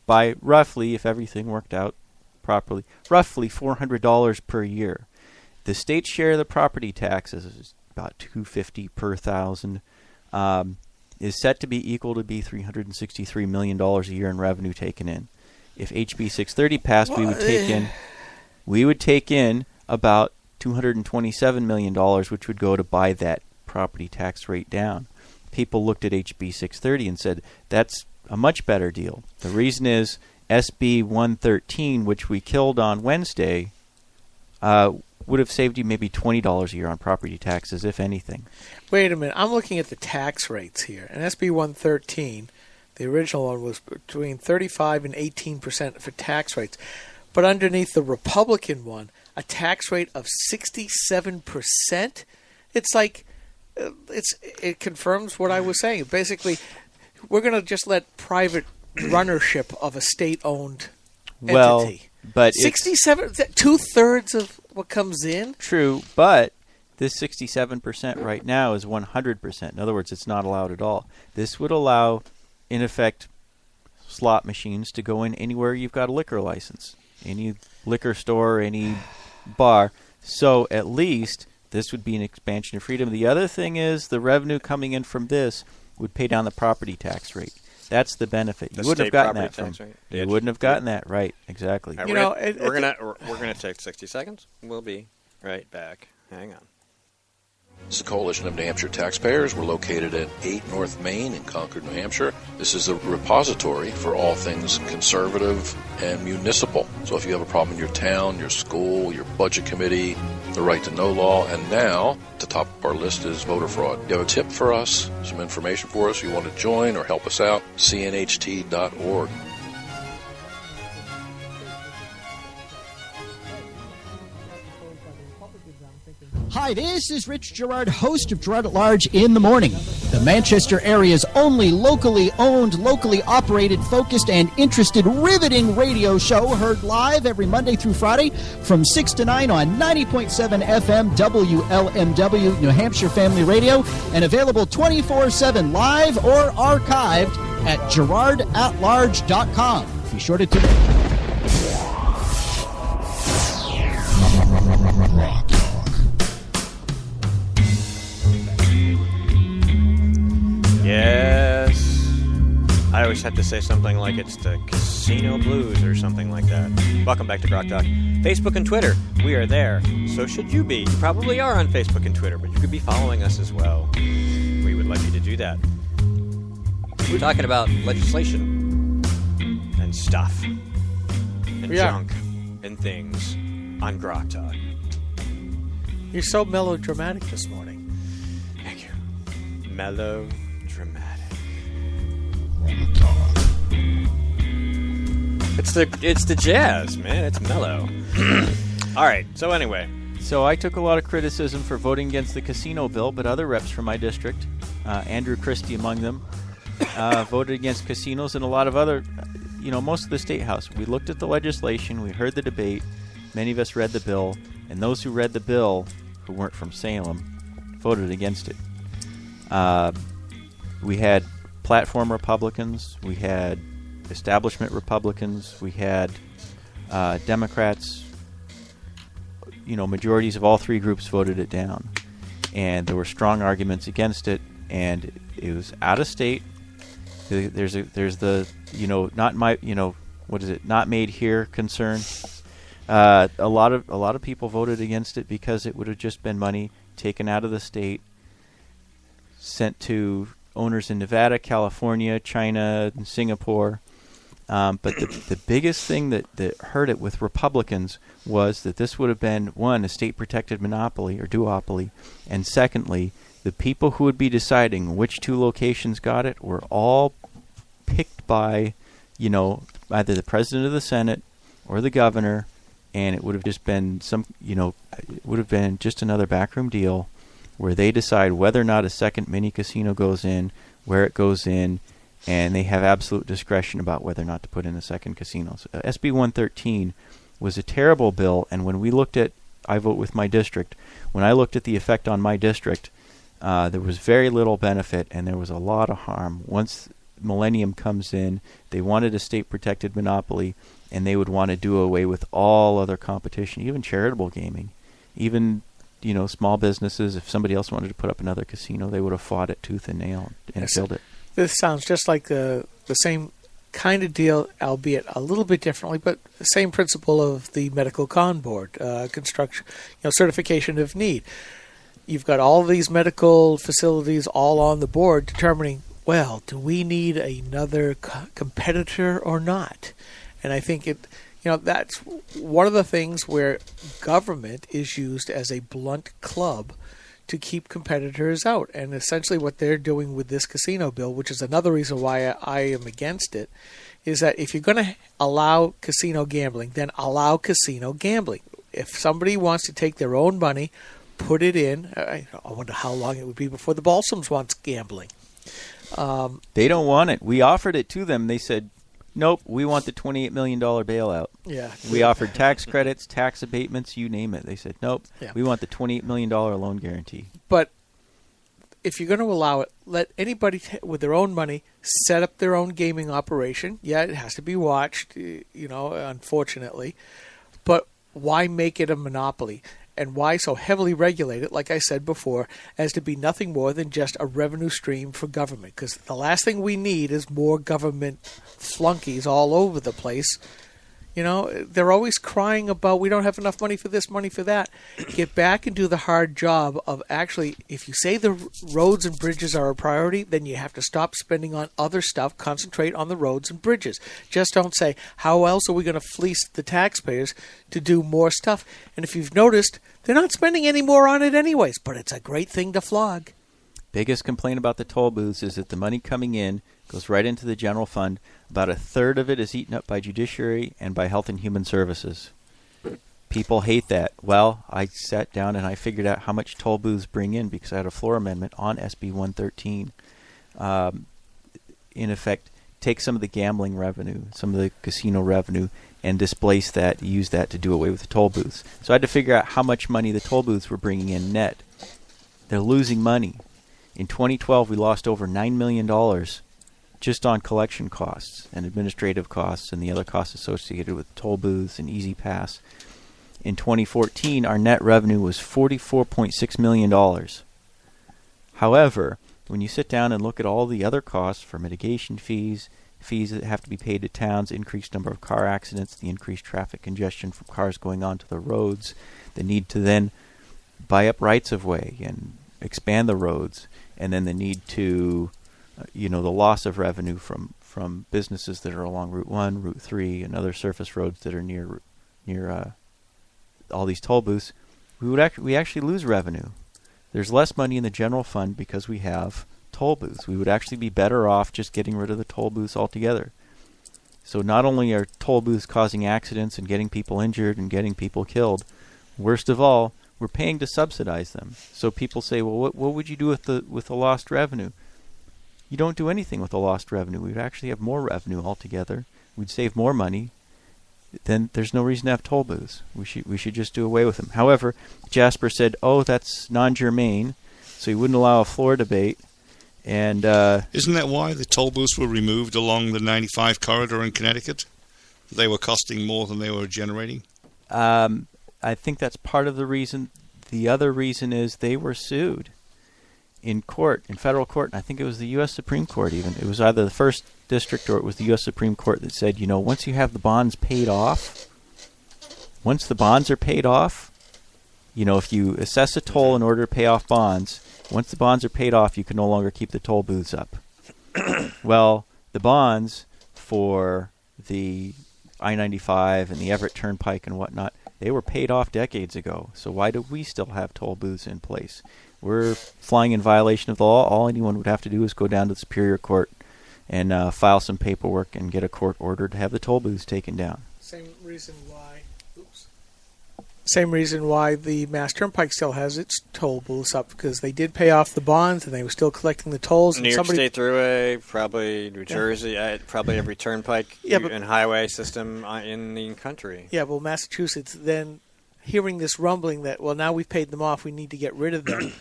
by roughly, if everything worked out properly, roughly $400 per year. The state's share of the property taxes is about $250 per thousand. Is set to be equal to be $363 million a year in revenue taken in. If HB 630 passed, we would take in about $227 million, which would go to buy that property tax rate down. People looked at HB 630 and said, that's a much better deal. The reason is SB 113, which we killed on Wednesday, would have saved you maybe $20 a year on property taxes, if anything. Wait a minute. I'm looking at the tax rates here. And SB 113, the original one, was between 35 and 18% for tax rates. But underneath the Republican one, a tax rate of 67%? It's like, it confirms what I was saying. Basically, we're going to just let private runnership of a state-owned entity. But 67, 2/3 of what comes in? True, but this 67% right now is 100%. In other words, it's not allowed at all. This would allow, in effect, slot machines to go in anywhere you've got a liquor license. Any liquor store, any bar. So at least this would be an expansion of freedom. The other thing is the revenue coming in from this would pay down the property tax rate. That's the benefit. You wouldn't have gotten that from. You wouldn't have gotten that right. Exactly. Right, we're gonna take 60 seconds. We'll be right back. Hang on. This is the Coalition of New Hampshire Taxpayers. We're located at 8 North Main in Concord, New Hampshire. This is a repository for all things conservative and municipal. So if you have a problem in your town, your school, your budget committee, the right to know law, and now, at the top of our list is voter fraud. You have a tip for us, some information for us, you want to join or help us out, cnht.org. Hi, this is Rich Gerard, host of Gerard at Large in the Morning, the Manchester area's only locally owned, locally operated, focused, and interested riveting radio show, heard live every Monday through Friday from 6 to 9 on 90.7 FM WLMW, New Hampshire Family Radio, and available 24/7 live or archived at GerardAtLarge.com. Be sure to tune in. Yes. I always have to say something like it's the Casino Blues or something like that. Welcome back to GrokTALK. Facebook and Twitter, we are there. So should you be. You probably are on Facebook and Twitter, but you could be following us as well. We would like you to do that. We're talking about legislation and stuff and junk and things on GrokTALK. You're so melodramatic this morning. Thank you. Melodramatic. It's the jazz, man. It's mellow. All right. So anyway. So I took a lot of criticism for voting against the casino bill, but other reps from my district, Andrew Christie among them, voted against casinos and a lot of other, most of the state house. We looked at the legislation. We heard the debate. Many of us read the bill. And those who read the bill, who weren't from Salem, voted against it. We had platform Republicans, we had establishment Republicans, we had Democrats. Majorities of all three groups voted it down, and there were strong arguments against it. And it was out of state. There's the not made here concern. A lot of people voted against it because it would have just been money taken out of the state, sent to owners in Nevada, California, China, and Singapore. But the biggest thing that hurt it with Republicans was that this would have been, one, a state-protected monopoly or duopoly, and secondly, the people who would be deciding which two locations got it were all picked by, either the president of the Senate or the governor, and it would have just been it would have been just another backroom deal where they decide whether or not a second mini casino goes in, where it goes in, and they have absolute discretion about whether or not to put in a second casino. So, SB 113 was a terrible bill, and when we looked at, I vote with my district, when I looked at the effect on my district, there was very little benefit, and there was a lot of harm. Once Millennium comes in, they wanted a state-protected monopoly, and they would want to do away with all other competition, even charitable gaming. Even, small businesses, if somebody else wanted to put up another casino, they would have fought it tooth and nail and killed it. This sounds just like the same kind of deal, albeit a little bit differently, but the same principle of the medical con board, construction, certification of need. You've got all these medical facilities all on the board determining, well, do we need another competitor or not? And I think that's one of the things where government is used as a blunt club to keep competitors out. And essentially what they're doing with this casino bill, which is another reason why I am against it, is that if you're going to allow casino gambling, then allow casino gambling. If somebody wants to take their own money, put it in, I wonder how long it would be before the Balsams wants gambling. They don't want it. We offered it to them. They said, nope, we want the $28 million bailout. Yeah. We offered tax credits, tax abatements, you name it. They said, nope, we want the $28 million loan guarantee. But if you're going to allow it, let anybody with their own money set up their own gaming operation. Yeah, it has to be watched, unfortunately. But why make it a monopoly? And why so heavily regulate it, like I said before, as to be nothing more than just a revenue stream for government? Because the last thing we need is more government flunkies all over the place. They're always crying about, we don't have enough money for this, money for that. Get back and do the hard job of actually, if you say the roads and bridges are a priority, then you have to stop spending on other stuff, concentrate on the roads and bridges. Just don't say, how else are we going to fleece the taxpayers to do more stuff? And if you've noticed, they're not spending any more on it anyways, but it's a great thing to flog. Biggest complaint about the toll booths is that the money coming in goes right into the general fund. About a third of it is eaten up by Judiciary and by Health and Human Services. People hate that. Well, I sat down and I figured out how much toll booths bring in because I had a floor amendment on SB 113. In effect, take some of the gambling revenue, some of the casino revenue, and displace that, use that to do away with the toll booths. So I had to figure out how much money the toll booths were bringing in net. They're losing money. In 2012, we lost over $9 million just on collection costs and administrative costs and the other costs associated with toll booths and Easy Pass. In 2014, our net revenue was $44.6 million. However, when you sit down and look at all the other costs for mitigation fees, fees that have to be paid to towns, increased number of car accidents, the increased traffic congestion from cars going onto the roads, the need to then buy up rights of way and expand the roads, and then the need to, the loss of revenue from businesses that are along Route 1, Route 3, and other surface roads that are near all these toll booths, we actually lose revenue. There's less money in the general fund because we have toll booths. We would actually be better off just getting rid of the toll booths altogether. So not only are toll booths causing accidents and getting people injured and getting people killed, worst of all, we're paying to subsidize them. So people say, well, what would you do with the lost revenue? You don't do anything with the lost revenue. We'd actually have more revenue altogether. We'd save more money. Then there's no reason to have toll booths. We should just do away with them. However, Jasper said, that's non-germane, so he wouldn't allow a floor debate. And isn't that why the toll booths were removed along the 95 corridor in Connecticut? They were costing more than they were generating? I think that's part of the reason. The other reason is they were sued in court, in federal court, and I think it was the U.S. Supreme Court even. It was either the First District or it was the U.S. Supreme Court that said, once you have the bonds paid off, once the bonds are paid off, if you assess a toll in order to pay off bonds, once the bonds are paid off, you can no longer keep the toll booths up. Well, the bonds for the I-95 and the Everett Turnpike and whatnot, they were paid off decades ago. So why do we still have toll booths in place? We're flying in violation of the law. All anyone would have to do is go down to the Superior Court and file some paperwork and get a court order to have the toll booths taken down. Same reason why the Mass Turnpike still has its toll booths up, because they did pay off the bonds and they were still collecting the tolls. New York State Thruway, probably New Jersey, probably every turnpike and highway system in the country. Yeah, well, Massachusetts, then hearing this rumbling that, well, now we've paid them off, we need to get rid of them,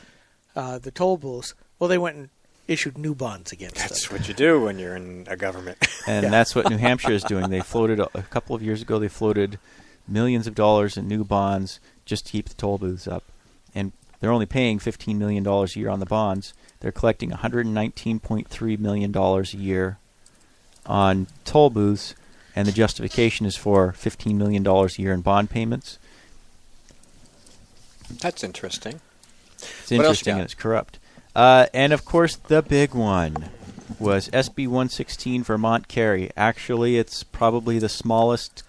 the toll booths, well, they went and issued new bonds against them. That's what you do when you're in a government. And that's what New Hampshire is doing. They floated, a couple of years ago, they floated millions of dollars in new bonds just to keep the toll booths up. And they're only paying $15 million a year on the bonds. They're collecting $119.3 million a year on toll booths, and the justification is for $15 million a year in bond payments. That's interesting. It's interesting and it's corrupt. And, of course, the big one was SB 116 Vermont Carry. Actually, it's probably the smallest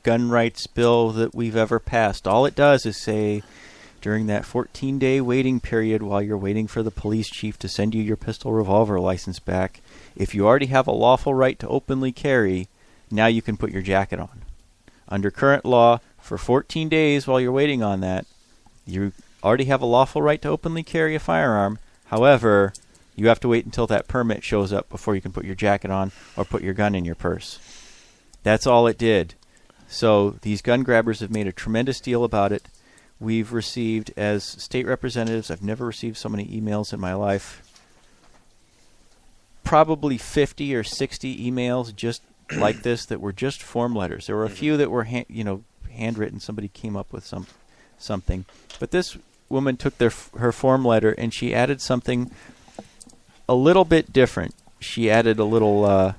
gun rights bill that we've ever passed. All it does is say, during that 14-day waiting period while you're waiting for the police chief to send you your pistol revolver license back, if you already have a lawful right to openly carry, now you can put your jacket on. Under current law, for 14 days while you're waiting on that, you already have a lawful right to openly carry a firearm. However, you have to wait until that permit shows up before you can put your jacket on or put your gun in your purse. That's all it did. So these gun grabbers have made a tremendous deal about it. We've received, as state representatives, I've never received so many emails in my life, probably 50 or 60 emails just like this that were just form letters. There were a few that were handwritten. Somebody came up with something. But this woman took her form letter and she added something a little bit different. She added a little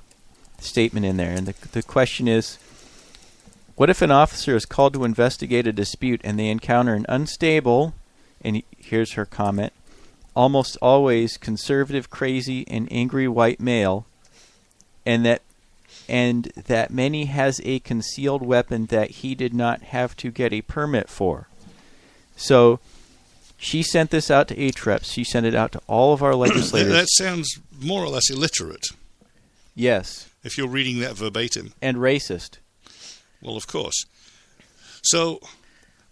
statement in there. And the question is, what if an officer is called to investigate a dispute and they encounter an unstable, and here's her comment, almost always conservative, crazy, and angry white male, and that many has a concealed weapon that he did not have to get a permit for. So she sent this out to HREPs. She sent it out to all of our legislators. That sounds more or less illiterate. Yes. If you're reading that verbatim. And racist. Well, of course. So,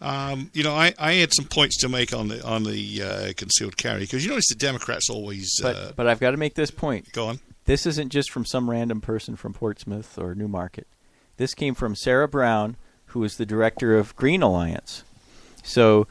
I had some points to make on the concealed carry, because you notice the Democrats always. But I've got to make this point. Go on. This isn't just from some random person from Portsmouth or Newmarket. This came from Sarah Brown, who is the director of Green Alliance. So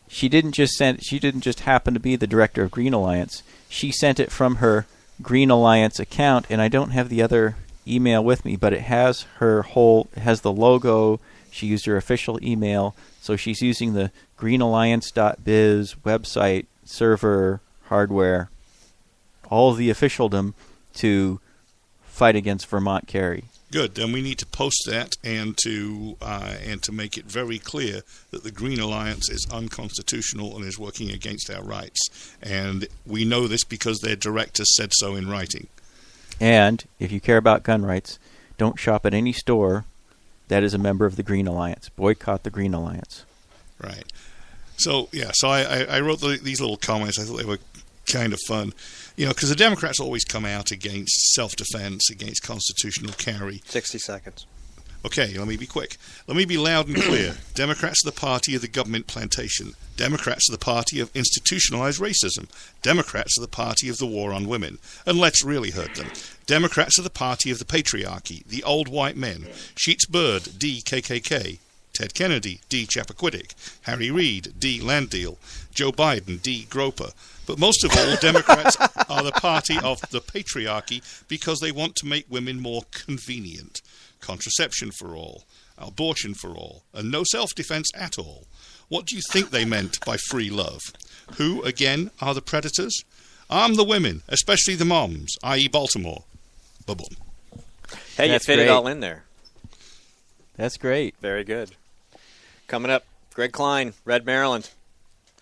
she didn't just happen to be the director of Green Alliance. She sent it from her Green Alliance account, and I don't have the other email with me, but it has the logo. She used her official email, so she's using the greenalliance.biz website, server, hardware, all of the officialdom to fight against Vermont Carry. Good. Then we need to post that and to make it very clear that the Green Alliance is unconstitutional and is working against our rights. And we know this because their director said so in writing. And if you care about gun rights, don't shop at any store that is a member of the Green Alliance. Boycott the Green Alliance. Right. So, I wrote these little comments. I thought they were kind of fun. Because the Democrats always come out against self-defense, against constitutional carry. 60 seconds. Okay, let me be quick. Let me be loud and clear. Democrats are the party of the government plantation. Democrats are the party of institutionalized racism. Democrats are the party of the war on women. And let's really hurt them. Democrats are the party of the patriarchy, the old white men. Sheets Byrd, D. KKK. Ted Kennedy, D. Chappaquiddick. Harry Reid, D. Landdeal. Joe Biden, D. Groper. But most of all, Democrats are the party of the patriarchy because they want to make women more convenient. Contraception for all, abortion for all, and no self-defense at all. What do you think they meant by free love? Who, again, are the predators? Arm the women, especially the moms, i.e. Baltimore. Ba-boom. Hey, you fit it all in there. That's great. Very good. Coming up, Greg Kline, RedMaryland.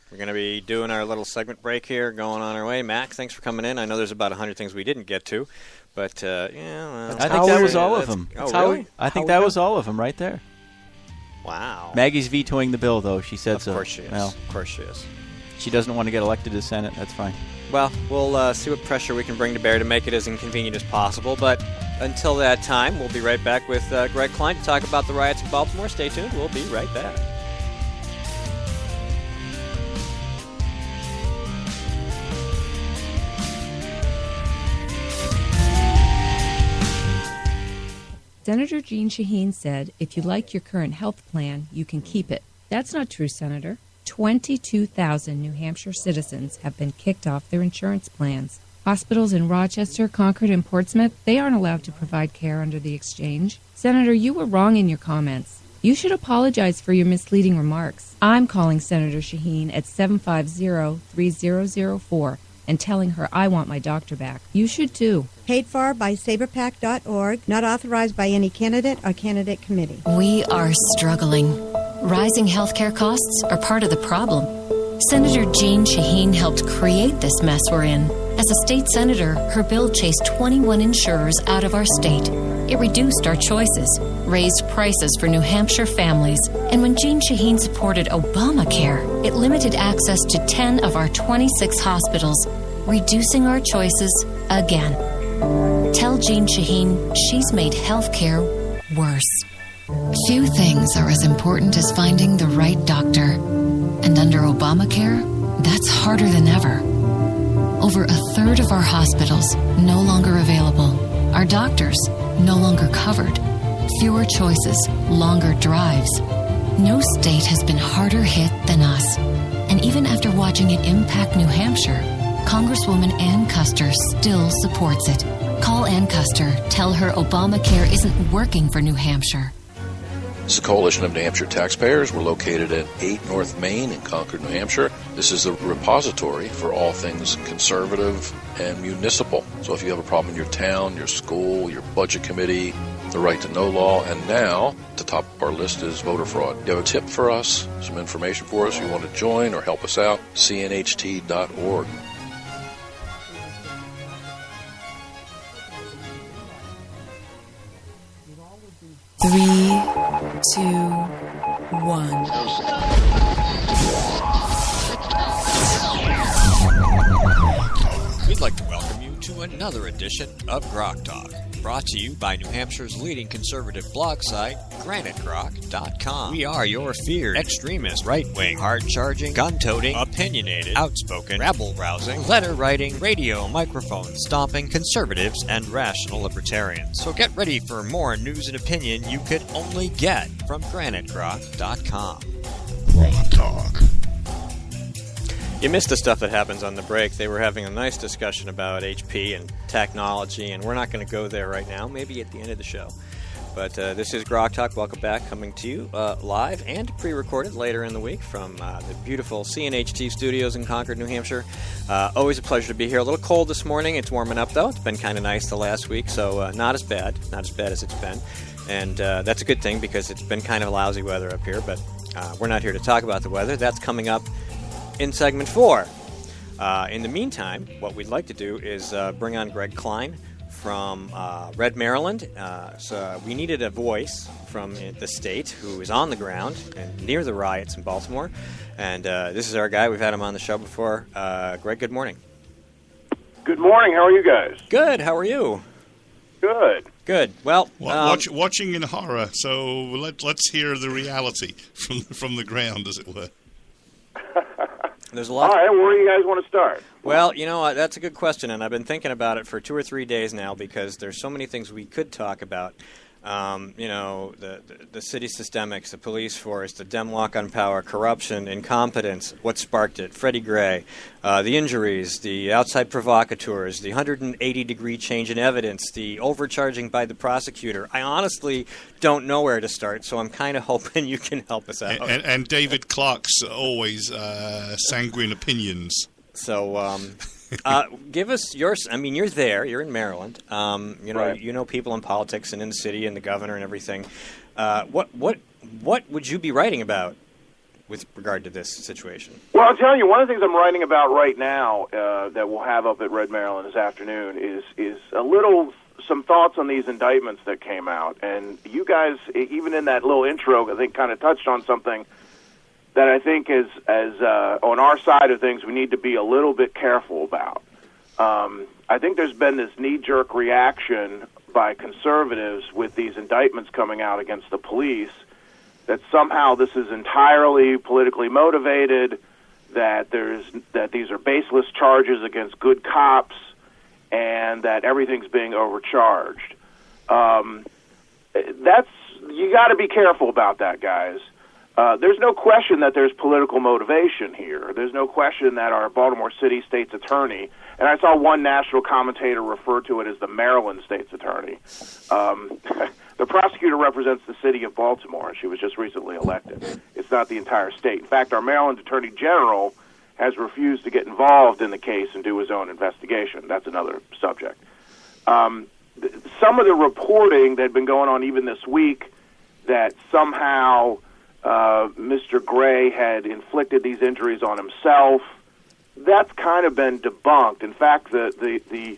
We're going to be doing our little segment break here, going on our way. Max, thanks for coming in. I know there's about 100 things we didn't get to, but I think that was all of them. Oh, really? I think that was all of them right there. Wow. Maggie's vetoing the bill, though. She said so. Of course she is. Well, of course she is. She doesn't want to get elected to Senate. That's fine. Well, we'll see what pressure we can bring to bear to make it as inconvenient as possible. But until that time, we'll be right back with Greg Kline to talk about the riots in Baltimore. Stay tuned. We'll be right back. Senator Jeanne Shaheen said, if you like your current health plan, you can keep it. That's not true, Senator. 22,000 New Hampshire citizens have been kicked off their insurance plans. Hospitals in Rochester, Concord, and Portsmouth, they aren't allowed to provide care under the exchange. Senator, you were wrong in your comments. You should apologize for your misleading remarks. I'm calling Senator Shaheen at 750-3004 and telling her I want my doctor back. You should too. Paid for by saberpac.org, not authorized by any candidate or candidate committee. We are struggling. Rising healthcare costs are part of the problem. Senator Jeanne Shaheen helped create this mess we're in. As a state senator, her bill chased 21 insurers out of our state. It reduced our choices, raised prices for New Hampshire families, and when Jeanne Shaheen supported Obamacare, it limited access to 10 of our 26 hospitals, reducing our choices again. Tell Jeanne Shaheen she's made healthcare worse. Few things are as important as finding the right doctor. And under Obamacare, that's harder than ever. Over a third of our hospitals no longer available. Our doctors no longer covered. Fewer choices, longer drives. No state has been harder hit than us. And even after watching it impact New Hampshire, Congresswoman Ann Custer still supports it. Call Ann Custer. Tell her Obamacare isn't working for New Hampshire. This is a coalition of New Hampshire taxpayers. We're located at 8 North Main in Concord, New Hampshire. This is the repository for all things conservative and municipal. So if you have a problem in your town, your school, your budget committee, the right to know law, and now the top of our list is voter fraud. You have a tip for us, some information for us, you want to join or help us out, cnht.org. Three, 2, 1. We'd like to welcome you to another edition of GrokTALK, brought to you by New Hampshire's leading conservative blog site, GraniteGrok.com. We are your feared extremist, right-wing, hard-charging, gun-toting, opinionated, outspoken, rabble-rousing, letter-writing, radio microphone stomping conservatives and rational libertarians. So get ready for more news and opinion you could only get from GraniteGrok.com. GrokTALK. You missed the stuff that happens on the break. They were having a nice discussion about HP and technology, and we're not going to go there right now, maybe at the end of the show. But this is GrokTALK. Welcome back, coming to you live and pre-recorded later in the week from the beautiful CNHT studios in Concord, New Hampshire. Always a pleasure to be here. A little cold this morning. It's warming up, though. It's been kind of nice the last week, so not as bad as it's been. And that's a good thing because it's been kind of lousy weather up here, but we're not here to talk about the weather. That's coming up in segment 4. In the meantime, what we'd like to do is bring on Greg Kline from RedMaryland. So we needed a voice from the state who is on the ground and near the riots in Baltimore. And this is our guy. We've had him on the show before. Greg, good morning. Good morning. How are you guys? Good. How are you? Good. Good. Well, watching in horror. So let's hear the reality from the ground, as it were. There's a lot. All right, where do you guys want to start? Well, you know, that's a good question, and I've been thinking about it for 2 or 3 days now because there's so many things we could talk about. You know, the city systemics, the police force, the Dem walk on power, corruption, incompetence, what sparked it, Freddie Gray, the injuries, the outside provocateurs, the 180-degree change in evidence, the overcharging by the prosecutor. I honestly don't know where to start, so I'm kind of hoping you can help us out. And David Clark's always sanguine opinions. So, give us yours. I mean, you're there. You're in Maryland. You know, right. You know people in politics and in the city and the governor and everything. What would you be writing about? with regard to this situation? Well, I'll tell you, one of the things I'm writing about right now that we'll have up at RedMaryland this afternoon is some thoughts on these indictments that came out. And you guys, even in that little intro, I think kind of touched on something that I think is on our side of things we need to be a little bit careful about. I think there's been this knee-jerk reaction by conservatives with these indictments coming out against the police that somehow this is entirely politically motivated, that these are baseless charges against good cops, and that everything's being overcharged. You got to be careful about that, guys. There's no question that there's political motivation here. There's no question that our Baltimore City State's Attorney, and I saw one national commentator refer to it as the Maryland State's Attorney. The prosecutor represents the city of Baltimore, and she was just recently elected. It's not the entire state. In fact, our Maryland Attorney General has refused to get involved in the case and do his own investigation. That's another subject. Some of the reporting that had been going on even this week that somehow Mr. Gray had inflicted these injuries on himself, that's kind of been debunked. In fact, the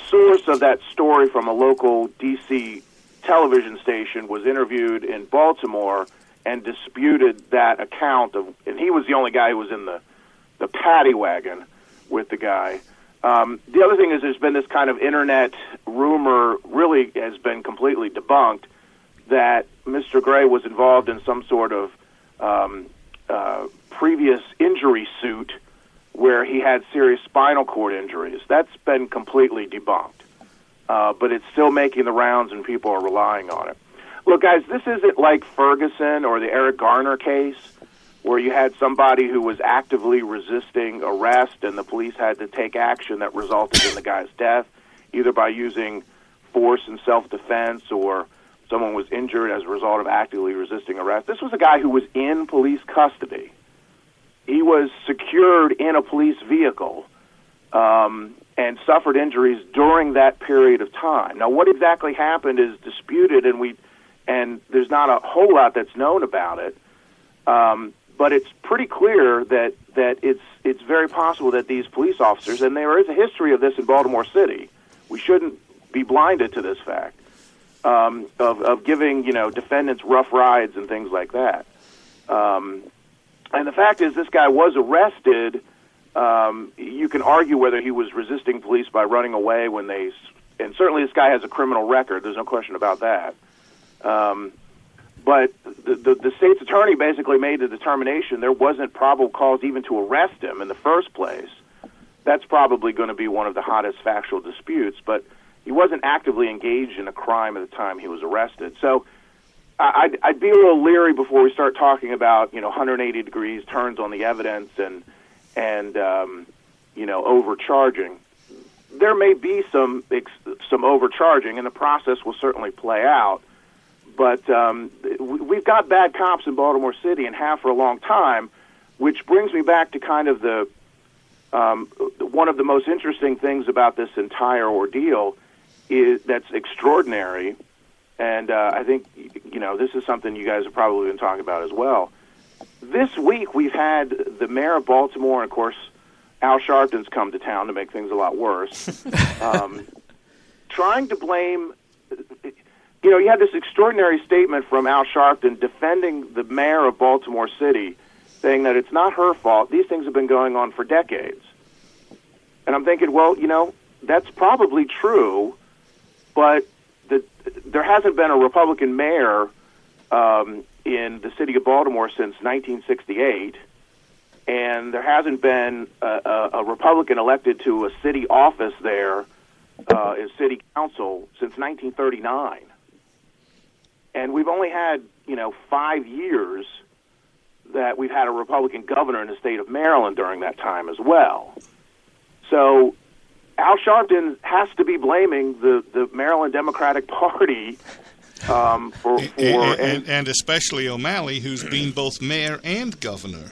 source of that story from a local D.C. television station was interviewed in Baltimore and disputed that account of, and he was the only guy who was in the paddy wagon with the guy. The other thing is there's been this kind of internet rumor, really has been completely debunked, that Mr. Gray was involved in some sort of previous injury suit where he had serious spinal cord injuries. That's been completely debunked. But it's still making the rounds and people are relying on it. Look, guys, this isn't like Ferguson or the Eric Garner case where you had somebody who was actively resisting arrest and the police had to take action that resulted in the guy's death, either by using force in self-defense or someone was injured as a result of actively resisting arrest. This was a guy who was in police custody. He was secured in a police vehicle and suffered injuries during that period of time. Now, what exactly happened is disputed, and there's not a whole lot that's known about it. But it's pretty clear that it's very possible that these police officers, and there is a history of this in Baltimore City, we shouldn't be blinded to this fact, of giving defendants rough rides and things like that. And the fact is, this guy was arrested. You can argue whether he was resisting police by running away and certainly this guy has a criminal record. There's no question about that. But the state's attorney basically made the determination there wasn't probable cause even to arrest him in the first place. That's probably going to be one of the hottest factual disputes, but he wasn't actively engaged in a crime at the time he was arrested. So I'd be a little leery before we start talking about 180 degrees turns on the evidence and overcharging. There may be some overcharging, and the process will certainly play out. But we've got bad cops in Baltimore City and have for a long time, which brings me back to kind of the one of the most interesting things about this entire ordeal that's extraordinary. And I think this is something you guys have probably been talking about as well. This week we've had the mayor of Baltimore, and of course Al Sharpton's come to town to make things a lot worse, trying to blame. You had this extraordinary statement from Al Sharpton defending the mayor of Baltimore City, saying that it's not her fault. These things have been going on for decades. And I'm thinking, well, that's probably true, but there hasn't been a Republican mayor in the city of Baltimore since 1968, and there hasn't been a Republican elected to a city office there as city council since 1939. And we've only had, 5 years that we've had a Republican governor in the state of Maryland during that time as well. So Al Sharpton has to be blaming the Maryland Democratic Party and especially O'Malley, who's been both mayor and governor.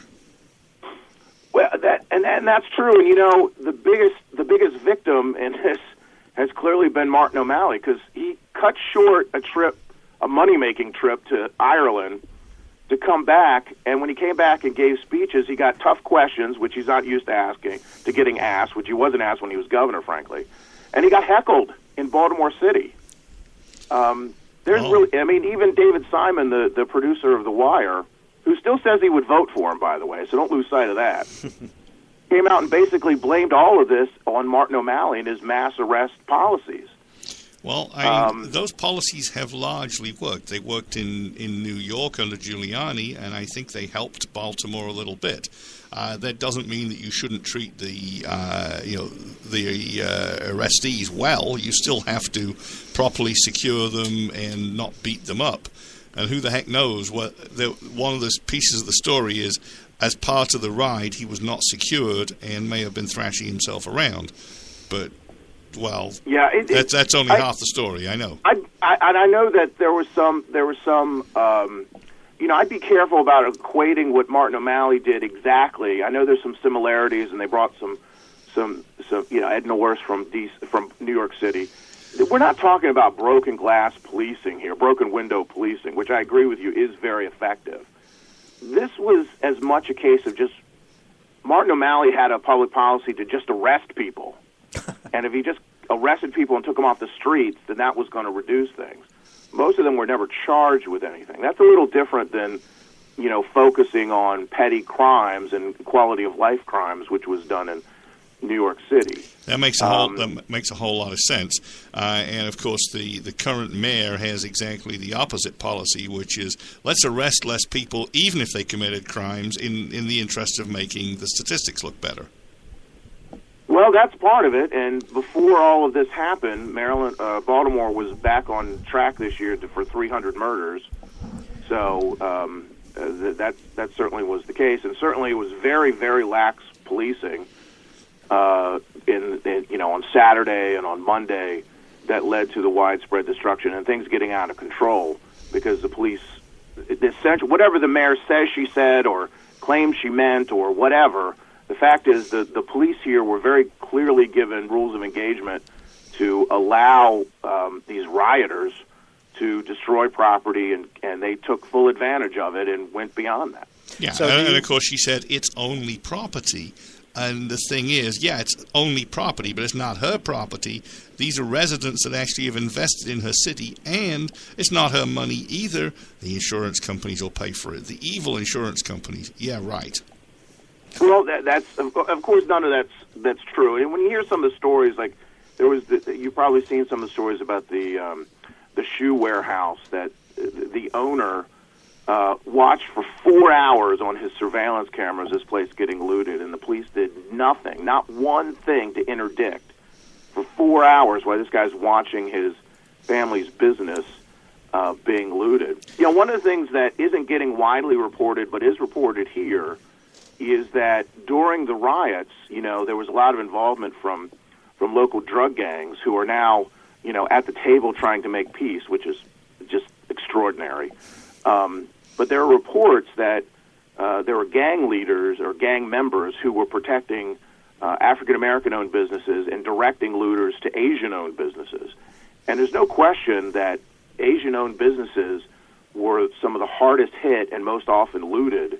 Well, that's true. And the biggest victim in this has clearly been Martin O'Malley, because he cut short a money-making trip to Ireland to come back, and when he came back and gave speeches, he got tough questions, which he's not used to getting asked, which he wasn't asked when he was governor, frankly. And he got heckled in Baltimore City. Even David Simon, the producer of The Wire, who still says he would vote for him, by the way, so don't lose sight of that, came out and basically blamed all of this on Martin O'Malley and his mass arrest policies. Well, those policies have largely worked. They worked in New York under Giuliani, and I think they helped Baltimore a little bit. That doesn't mean that you shouldn't treat the arrestees well. You still have to properly secure them and not beat them up. And who the heck knows what? One of the pieces of the story is, as part of the ride, he was not secured and may have been thrashing himself around, but. Well, yeah, that's only half the story. I know. I know that there was some. I'd be careful about equating what Martin O'Malley did exactly. I know there's some similarities, and they brought some Ed Norris from New York City. We're not talking about broken glass policing here, broken window policing, which I agree with you is very effective. This was as much a case of just Martin O'Malley had a public policy to just arrest people. And if he just arrested people and took them off the streets, then that was going to reduce things. Most of them were never charged with anything. That's a little different than, focusing on petty crimes and quality of life crimes, which was done in New York City. That makes a whole lot of sense. And of course, the current mayor has exactly the opposite policy, which is let's arrest less people, even if they committed crimes, in the interest of making the statistics look better. Well, that's part of it, and before all of this happened, Baltimore was back on track this year for 300 murders. So that certainly was the case, and certainly it was very, very lax policing on Saturday and on Monday that led to the widespread destruction and things getting out of control because the police, essentially, whatever the mayor says she said or claims she meant or whatever. The fact is that the police here were very clearly given rules of engagement to allow these rioters to destroy property, and they took full advantage of it and went beyond that. Yeah, so and of course she said it's only property. And the thing is, it's only property, but it's not her property. These are residents that actually have invested in her city, and it's not her money either. The insurance companies will pay for it. The evil insurance companies. Yeah, right. Well, that's of course none of that's true. And when you hear some of the stories, like there was, you've probably seen some of the stories about the shoe warehouse that the owner watched for 4 hours on his surveillance cameras. This place getting looted, and the police did nothing, not one thing to interdict for 4 hours while this guy's watching his family's business being looted. One of the things that isn't getting widely reported, but is reported here, is that during the riots, there was a lot of involvement from local drug gangs who are now, at the table trying to make peace, which is just extraordinary. But there are reports that there were gang leaders or gang members who were protecting African-American-owned businesses and directing looters to Asian-owned businesses. And there's no question that Asian-owned businesses were some of the hardest hit and most often looted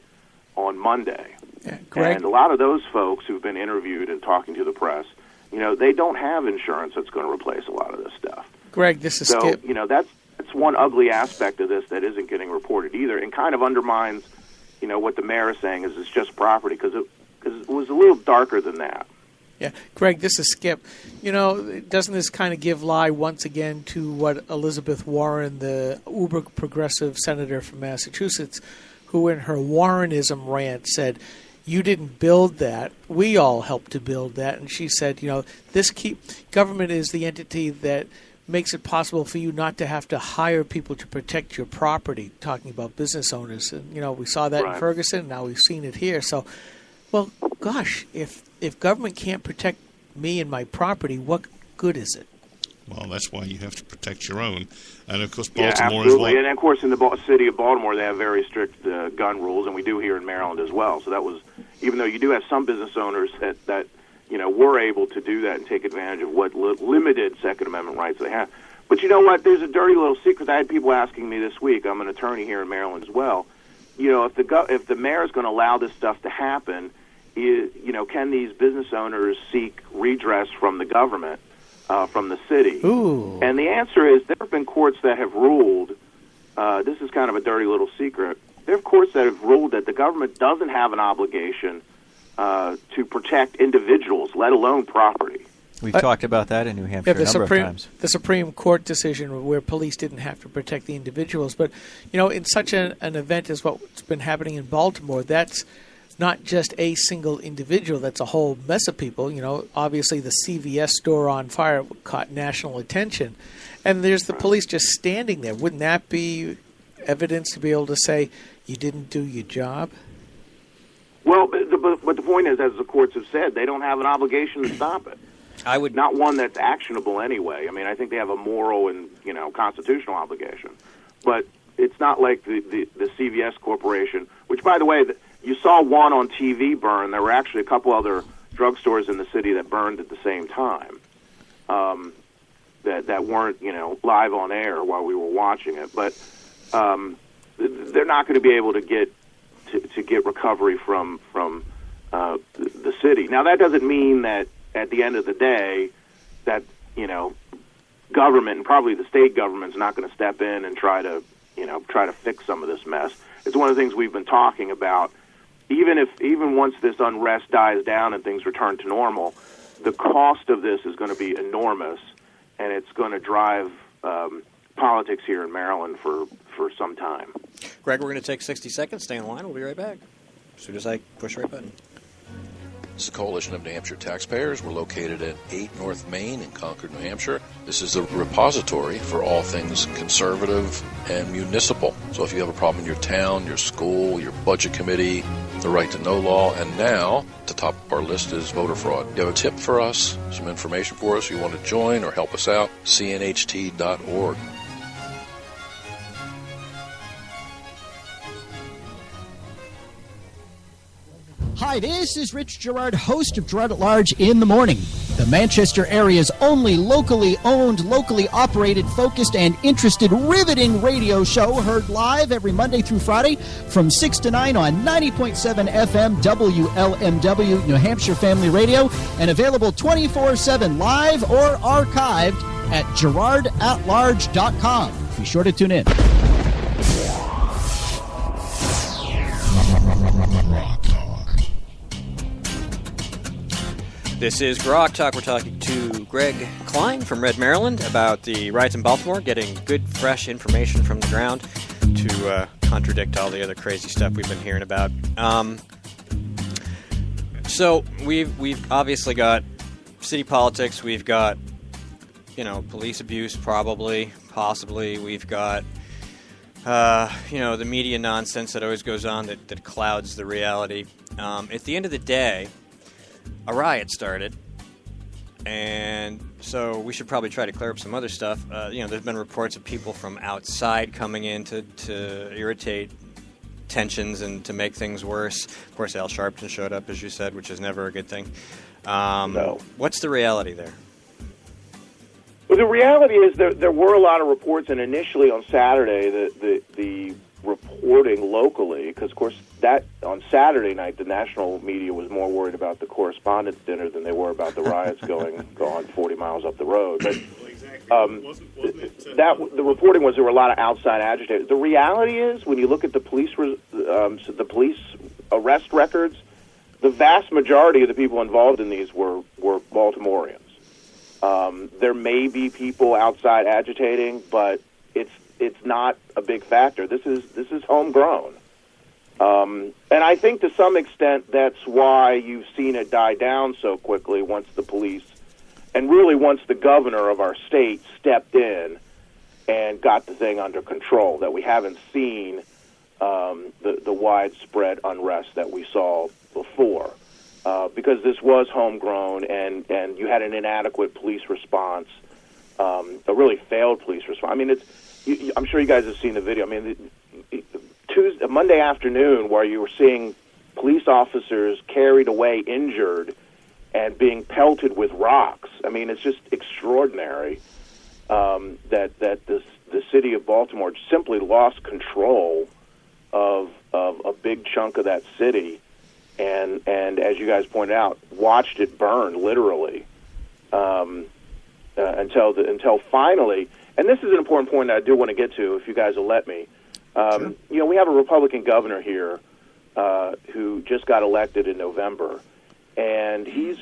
on Monday. Yeah, and a lot of those folks who've been interviewed and talking to the press, they don't have insurance that's going to replace a lot of this stuff. Greg, this is Skip. That's one ugly aspect of this that isn't getting reported either, and kind of undermines, what the mayor is saying is it's just property, because it was a little darker than that. Yeah, Greg, this is Skip. Doesn't this kind of give lie once again to what Elizabeth Warren, the uber progressive senator from Massachusetts, who in her Warrenism rant said, you didn't build that. We all helped to build that. And she said, government is the entity that makes it possible for you not to have to hire people to protect your property, talking about business owners. And, we saw that in Ferguson. Now we've seen it here. So, well, gosh, if government can't protect me and my property, what good is it? Well, that's why you have to protect your own. And, of course, Baltimore is one. And, of course, in the city of Baltimore, they have very strict gun rules, and we do here in Maryland as well. So that was, even though you do have some business owners that were able to do that and take advantage of what limited Second Amendment rights they have. But you know what? There's a dirty little secret. I had people asking me this week. I'm an attorney here in Maryland as well. if the mayor is going to allow this stuff to happen, can these business owners seek redress from the government, from the city? Ooh. And the answer is there have been courts that have ruled. This is kind of a dirty little secret. There are courts that have ruled that the government doesn't have an obligation to protect individuals, let alone property. We've talked about that in New Hampshire a number of times. The Supreme Court decision where police didn't have to protect the individuals. But, in such an event as what's been happening in Baltimore, that's not just a single individual. That's a whole mess of people. Obviously the CVS store on fire caught national attention. And there's the police just standing there. Wouldn't that be evidence to be able to say, you didn't do your job? Well, but the point is, as the courts have said, they don't have an obligation to stop it. Not one that's actionable anyway. I mean, I think they have a moral and constitutional obligation, but it's not like the CVS Corporation, which, by the way, you saw one on TV burn. There were actually a couple other drugstores in the city that burned at the same time, that weren't live on air while we were watching it. But they're not going to be able to get recovery from the city. Now, that doesn't mean that at the end of the day that government, and probably the state government's not going to step in and try to fix some of this mess. It's one of the things we've been talking about. Even once this unrest dies down and things return to normal, the cost of this is going to be enormous, and it's going to drive politics here in Maryland for some time. Greg, we're going to take 60 seconds. Stay on the line. We'll be right back as soon as I push the right button. This is the Coalition of New Hampshire Taxpayers. We're located at 8 North Main in Concord, New Hampshire. This is a repository for all things conservative and municipal. So if you have a problem in your town, your school, your budget committee, the right to know law, and now, at the top of our list is voter fraud. You have a tip for us, some information for us, you want to join or help us out, cnht.org. Hi, this is Rich Gerard, host of Gerard at Large in the Morning, the Manchester area's only locally owned, locally operated, focused, and interested riveting radio show, heard live every Monday through Friday from 6 to 9 on 90.7 FM WLMW, New Hampshire Family Radio, and available 24/7 live or archived at GerardAtLarge.com. Be sure to tune in. This is GrokTALK. We're talking to Greg Kline from RedMaryland about the riots in Baltimore, getting good, fresh information from the ground to contradict all the other crazy stuff we've been hearing about. So we've obviously got city politics. We've got police abuse, possibly. We've got the media nonsense that always goes on that clouds the reality. At the end of the day, a riot started, and so we should probably try to clear up some other stuff. There's been reports of people from outside coming in to irritate tensions and to make things worse. Of course, Al Sharpton showed up, as you said, which is never a good thing. No. What's the reality there? Well, the reality is there were a lot of reports, and initially on Saturday, the reporting locally, because, of course, that on Saturday night, the national media was more worried about the correspondence dinner than they were about the riots going on 40 miles up the road. But the reporting was there were a lot of outside agitators. The reality is, when you look at the police arrest records, the vast majority of the people involved in these were Baltimoreans. There may be people outside agitating, but it's not a big factor. This is homegrown. And I think to some extent that's why you've seen it die down so quickly once the police, and really once the governor of our state stepped in and got the thing under control, that we haven't seen the widespread unrest that we saw before. Because this was homegrown and you had an inadequate police response, a really failed police response. I mean, I'm sure you guys have seen the video. I mean, Monday afternoon, where you were seeing police officers carried away injured and being pelted with rocks. I mean, it's just extraordinary that the city of Baltimore simply lost control of a big chunk of that city, and as you guys pointed out, watched it burn literally until finally. And this is an important point that I do want to get to, if you guys will let me. Sure. We have a Republican governor here who just got elected in November, and he's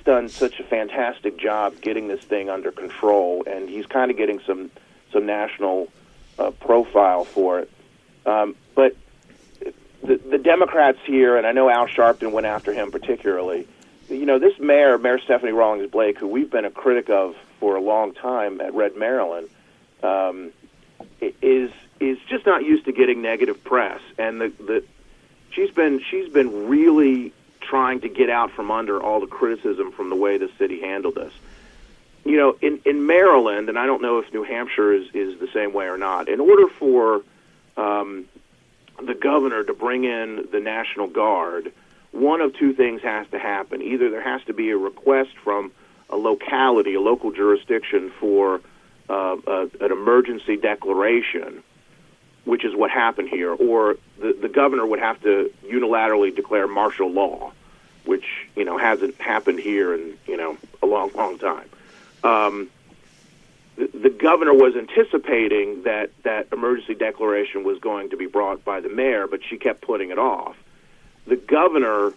done such a fantastic job getting this thing under control, and he's kind of getting some national profile for it. But the Democrats here, and I know Al Sharpton went after him particularly. This Mayor Stephanie Rawlings Blake, who we've been a critic of for a long time at RedMaryland, is just not used to getting negative press, and she's been really trying to get out from under all the criticism from the way the city handled this. In Maryland, and I don't know if New Hampshire is the same way or not, in order for the governor to bring in the National Guard, one of two things has to happen. Either there has to be a request from a locality, a local jurisdiction, for an emergency declaration, which is what happened here, or the governor would have to unilaterally declare martial law, which hasn't happened here in a long time. The governor was anticipating that emergency declaration was going to be brought by the mayor, but she kept putting it off. The governor,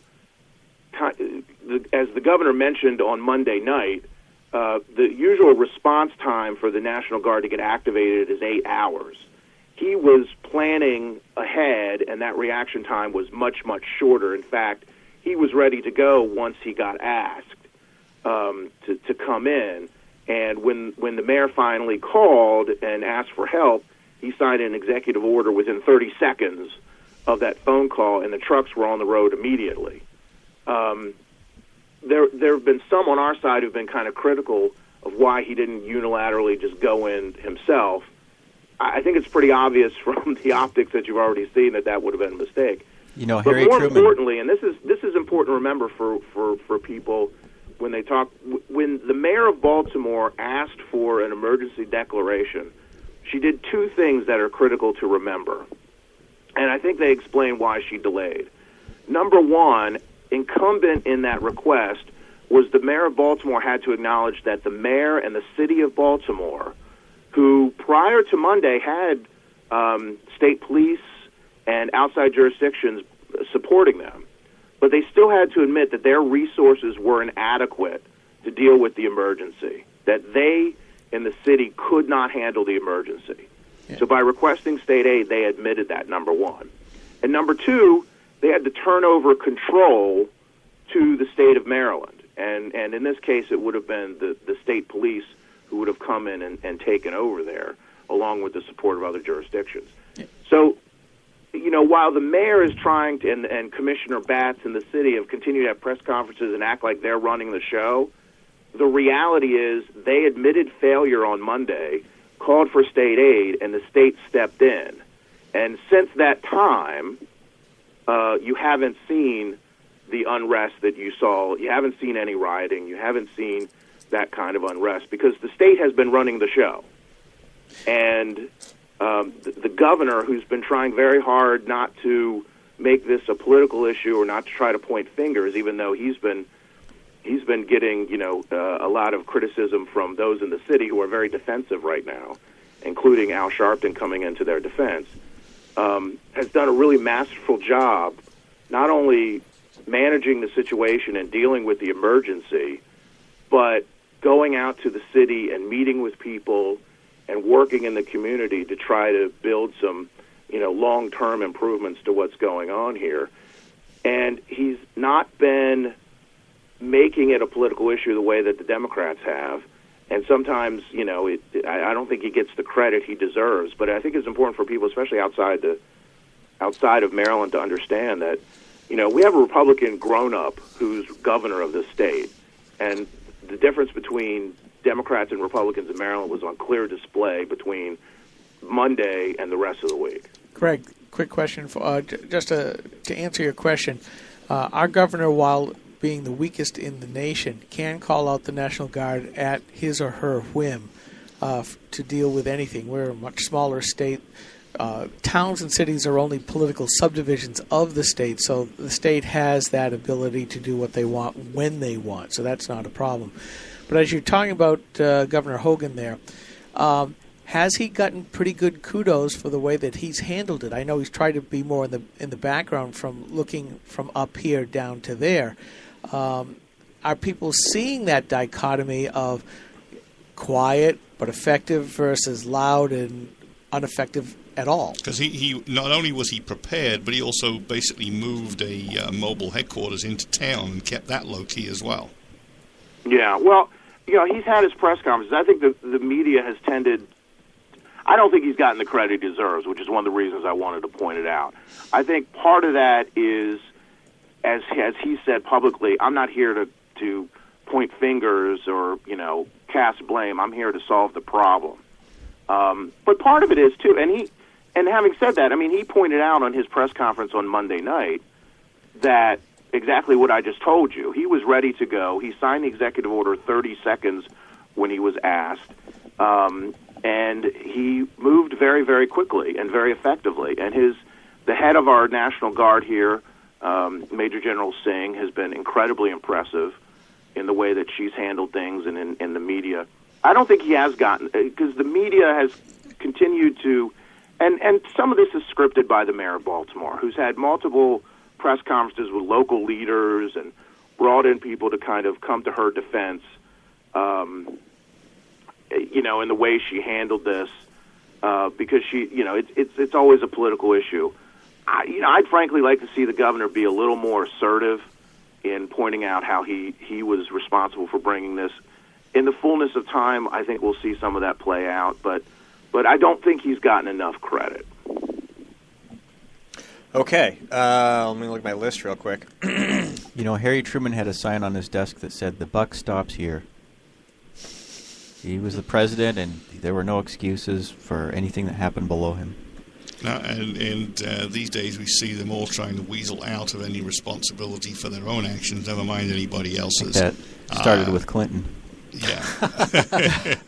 as the governor mentioned on Monday night, the usual response time for the National Guard to get activated is 8 hours. He was planning ahead, and that reaction time was much, much shorter. In fact, he was ready to go once he got asked to come in. And when the mayor finally called and asked for help, he signed an executive order within 30 seconds of that phone call, and the trucks were on the road immediately. There have been some on our side who've been kind of critical of why he didn't unilaterally just go in himself. I think it's pretty obvious from the optics that you've already seen that would have been a mistake. But Harry more Truman, importantly, and this is important to remember for people when they talk, when the mayor of Baltimore asked for an emergency declaration, she did two things that are critical to remember. And I think they explain why she delayed. Number one, incumbent in that request was the mayor of Baltimore had to acknowledge that the mayor and the city of Baltimore, who prior to Monday had state police and outside jurisdictions supporting them, but they still had to admit that their resources were inadequate to deal with the emergency, that they in the city could not handle the emergency. Yeah. So by requesting state aid, they admitted that, number one. And number two, they had to turn over control to the state of Maryland. And in this case, it would have been the state police who would have come in and taken over there, along with the support of other jurisdictions. Yeah. So, while the mayor is trying to, and Commissioner Batts and the city have continued to have press conferences and act like they're running the show, the reality is they admitted failure on Monday, called for state aid, and the state stepped in. And since that time, you haven't seen the unrest that you saw. You haven't seen any rioting. You haven't seen that kind of unrest because the state has been running the show. And the governor, who's been trying very hard not to make this a political issue or not to try to point fingers, even though he's been getting a lot of criticism from those in the city who are very defensive right now, including Al Sharpton coming into their defense, has done a really masterful job not only managing the situation and dealing with the emergency, but going out to the city and meeting with people and working in the community to try to build some, long-term improvements to what's going on here. And he's not been making it a political issue the way that the Democrats have. And sometimes, I don't think he gets the credit he deserves. But I think it's important for people, especially outside of Maryland, to understand that, we have a Republican grown-up who's governor of this state. And the difference between Democrats and Republicans in Maryland was on clear display between Monday and the rest of the week. Greg, quick question. Just to answer your question, our governor, while being the weakest in the nation, can call out the National Guard at his or her whim to deal with anything. We're a much smaller state. towns and cities are only political subdivisions of the state, so the state has that ability to do what they want when they want, so that's not a problem. But as you're talking about Governor Hogan there, has he gotten pretty good kudos for the way that he's handled it? I know he's tried to be more in the background, from looking from up here down to there. Are people seeing that dichotomy of quiet but effective versus loud and ineffective at all? Because he not only was he prepared, but he also basically moved a mobile headquarters into town and kept that low-key as well. Yeah, well, he's had his press conferences. I think the media has tended... I don't think he's gotten the credit he deserves, which is one of the reasons I wanted to point it out. I think part of that is, as he said publicly, I'm not here to point fingers or, cast blame. I'm here to solve the problem. But part of it is, too, and having said that, he pointed out on his press conference on Monday night that exactly what I just told you. He was ready to go. He signed the executive order 30 seconds when he was asked. And he moved very, very quickly and very effectively. And the head of our National Guard here, Major General Singh, has been incredibly impressive in the way that she's handled things and in the media. I don't think he has gotten, because the media has continued to, and some of this is scripted by the mayor of Baltimore, who's had multiple press conferences with local leaders and brought in people to kind of come to her defense. In the way she handled this, because it's always a political issue. I'd frankly like to see the governor be a little more assertive in pointing out how he was responsible for bringing this. In the fullness of time, I think we'll see some of that play out, but I don't think he's gotten enough credit. Okay, let me look at my list real quick. Harry Truman had a sign on his desk that said, "The buck stops here." He was the president, and there were no excuses for anything that happened below him. And these days we see them all trying to weasel out of any responsibility for their own actions, never mind anybody else's. That started with Clinton. Yeah.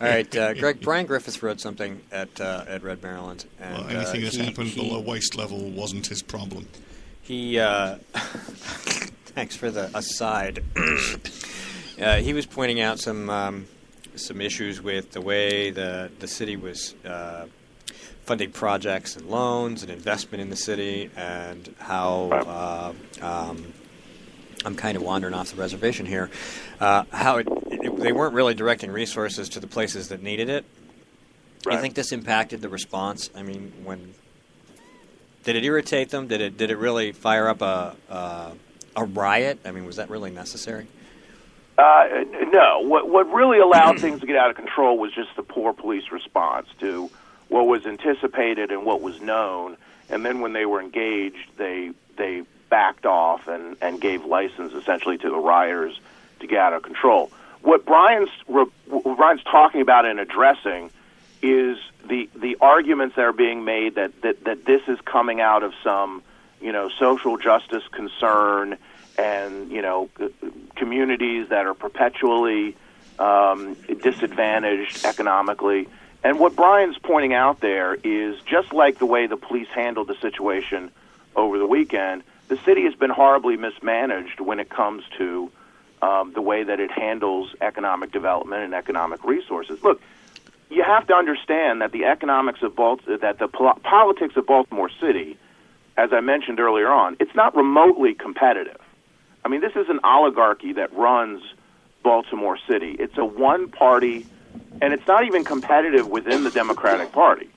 All right, Greg, Brian Griffiths wrote something at RedMaryland. And, anything that happened below waist level wasn't his problem. He, thanks for the aside. He was pointing out some issues with the way the city was funding projects and loans and investment in the city, and how I'm kind of wandering off the reservation here. How they weren't really directing resources to the places that needed it. Right. I think this impacted the response. Did it irritate them? Did it really fire up a riot? Was that really necessary? No. What really allowed things to get out of control was just the poor police response to what was anticipated and what was known. And then when they were engaged, they backed off and gave license essentially to the rioters to get out of control. What Brian's talking about and addressing is the arguments that are being made that this is coming out of some social justice concern, and communities that are perpetually disadvantaged economically. And what Brian's pointing out there is, just like the way the police handled the situation over the weekend, the city has been horribly mismanaged when it comes to the way that it handles economic development and economic resources. Look, you have to understand that the politics of Baltimore City, as I mentioned earlier on, it's not remotely competitive. This is an oligarchy that runs Baltimore City. It's a one-party, and it's not even competitive within the Democratic Party.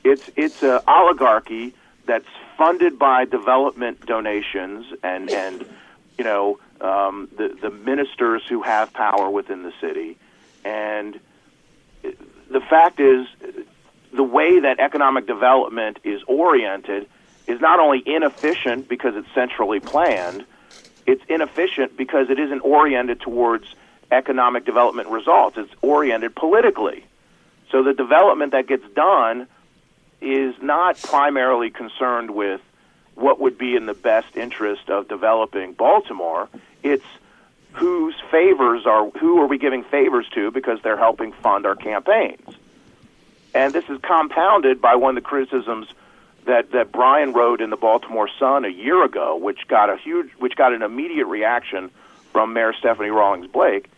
It's an oligarchy that's funded by development donations and the ministers who have power within the city. And the fact is, the way that economic development is oriented is not only inefficient because it's centrally planned, it's inefficient because it isn't oriented towards economic development results. It's oriented politically. So the development that gets done is not primarily concerned with what would be in the best interest of developing Baltimore. It's who are we giving favors to because they're helping fund our campaigns. And this is compounded by one of the criticisms that Brian wrote in the Baltimore Sun a year ago, which got an immediate reaction from Mayor Stephanie Rawlings Blake,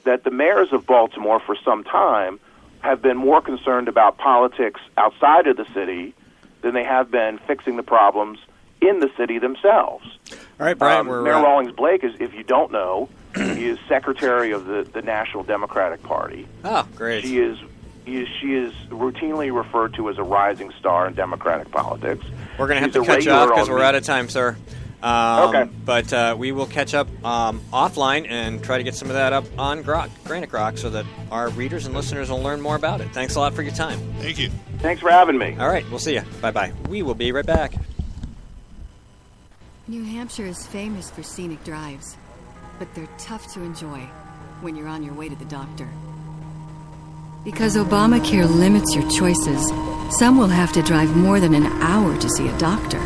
that the mayors of Baltimore for some time have been more concerned about politics outside of the city than they have been fixing the problems in the city themselves. All right, Brian. Mayor Rawlings Blake is, if you don't know, he is secretary of the National Democratic Party. Oh, great. She is routinely referred to as a rising star in Democratic politics. We're going to have to cut you off because we're out of time, sir. Okay. But we will catch up offline and try to get some of that up on Granite Grok so that our readers and listeners will learn more about it. Thanks a lot for your time. Thank you. Thanks for having me. All right, we'll see you. Bye-bye. We will be right back. New Hampshire is famous for scenic drives, but they're tough to enjoy when you're on your way to the doctor. Because Obamacare limits your choices, some will have to drive more than an hour to see a doctor.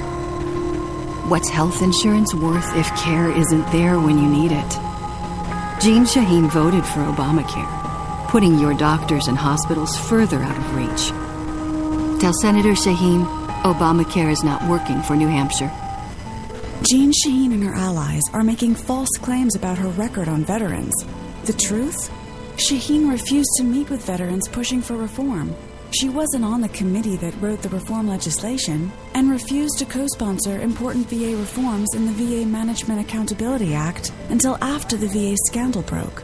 What's health insurance worth if care isn't there when you need it? Jean Shaheen voted for Obamacare, putting your doctors and hospitals further out of reach. Tell Senator Shaheen Obamacare is not working for New Hampshire. Jean Shaheen and her allies are making false claims about her record on veterans. The truth? Shaheen refused to meet with veterans pushing for reform. She wasn't on the committee that wrote the reform legislation and refused to co-sponsor important VA reforms in the VA Management Accountability Act until after the VA scandal broke.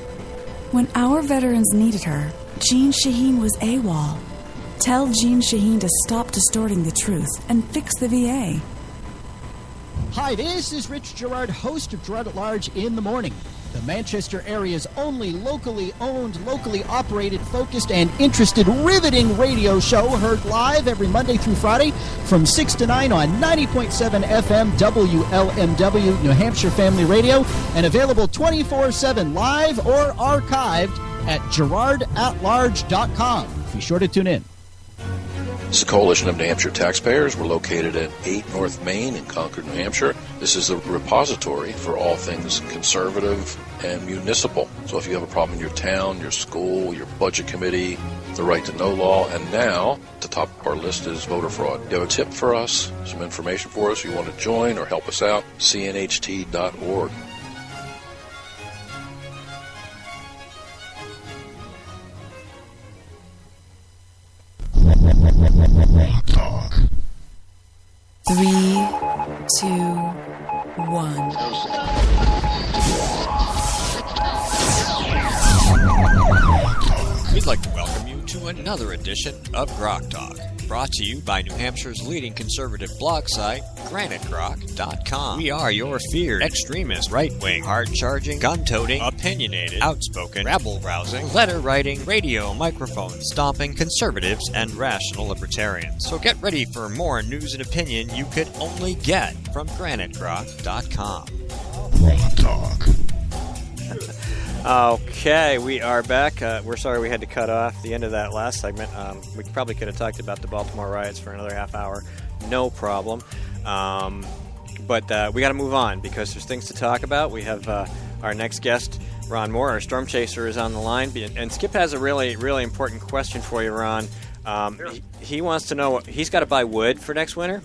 When our veterans needed her, Jean Shaheen was AWOL. Tell Jean Shaheen to stop distorting the truth and fix the VA. Hi, this is Rich Gerard, host of Gerard at Large in the Morning, the Manchester area's only locally owned, locally operated, focused, and interested, riveting radio show, heard live every Monday through Friday from 6 to 9 on 90.7 FM WLMW, New Hampshire Family Radio, and available 24/7 live or archived at GerardAtLarge.com. Be sure to tune in. This is a coalition of New Hampshire taxpayers. We're located at 8 North Main in Concord, New Hampshire. This is the repository for all things conservative and municipal. So if you have a problem in your town, your school, your budget committee, the right to know law, and now the top of our list is voter fraud. You have a tip for us, some information for us, you want to join or help us out, cnht.org. Talk. 3, 2, 1. We'd like to welcome you to another edition of GrokTALK, brought to you by New Hampshire's leading conservative blog site, GraniteGrok.com. We are your feared extremist, right-wing, hard-charging, gun-toting, opinionated, outspoken, rabble-rousing, letter-writing, radio microphone-stomping conservatives and rational libertarians. So get ready for more news and opinion you could only get from GraniteGrok.com. GrokTALk. Okay, we are back. We're sorry we had to cut off the end of that last segment. We probably could have talked about the Baltimore Riots for another half hour. No problem. But we got to move on because there's things to talk about. We have our next guest, Ron Moore, our storm chaser, is on the line. And Skip has a really, really important question for you, Ron. He wants to know, he's got to buy wood for next winter.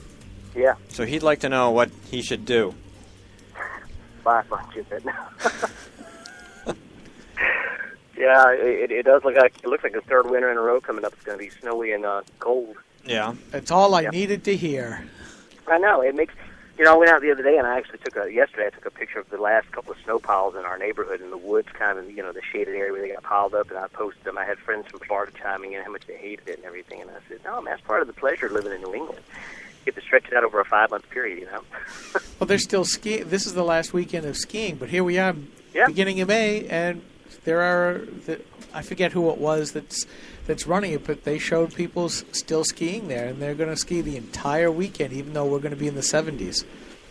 Yeah. So he'd like to know what he should do. Buy a bunch of it. Yeah, it does look like the third winter in a row coming up. It's going to be snowy and cold. Yeah, that's all I needed to hear. I know it makes. I went out the other day and I actually yesterday I took a picture of the last couple of snow piles in our neighborhood in the woods, kind of the shaded area where they got piled up, and I posted them. I had friends from Florida chiming in how much they hated it and everything, and I said, no, man, that's part of the pleasure of living in New England. You get to stretch it out over a 5-month period, Well, they're still skiing. This is the last weekend of skiing, but here we are, beginning of May, and there are, I forget who it was that's running it, but they showed people still skiing there, and they're going to ski the entire weekend, even though we're going to be in the 70s.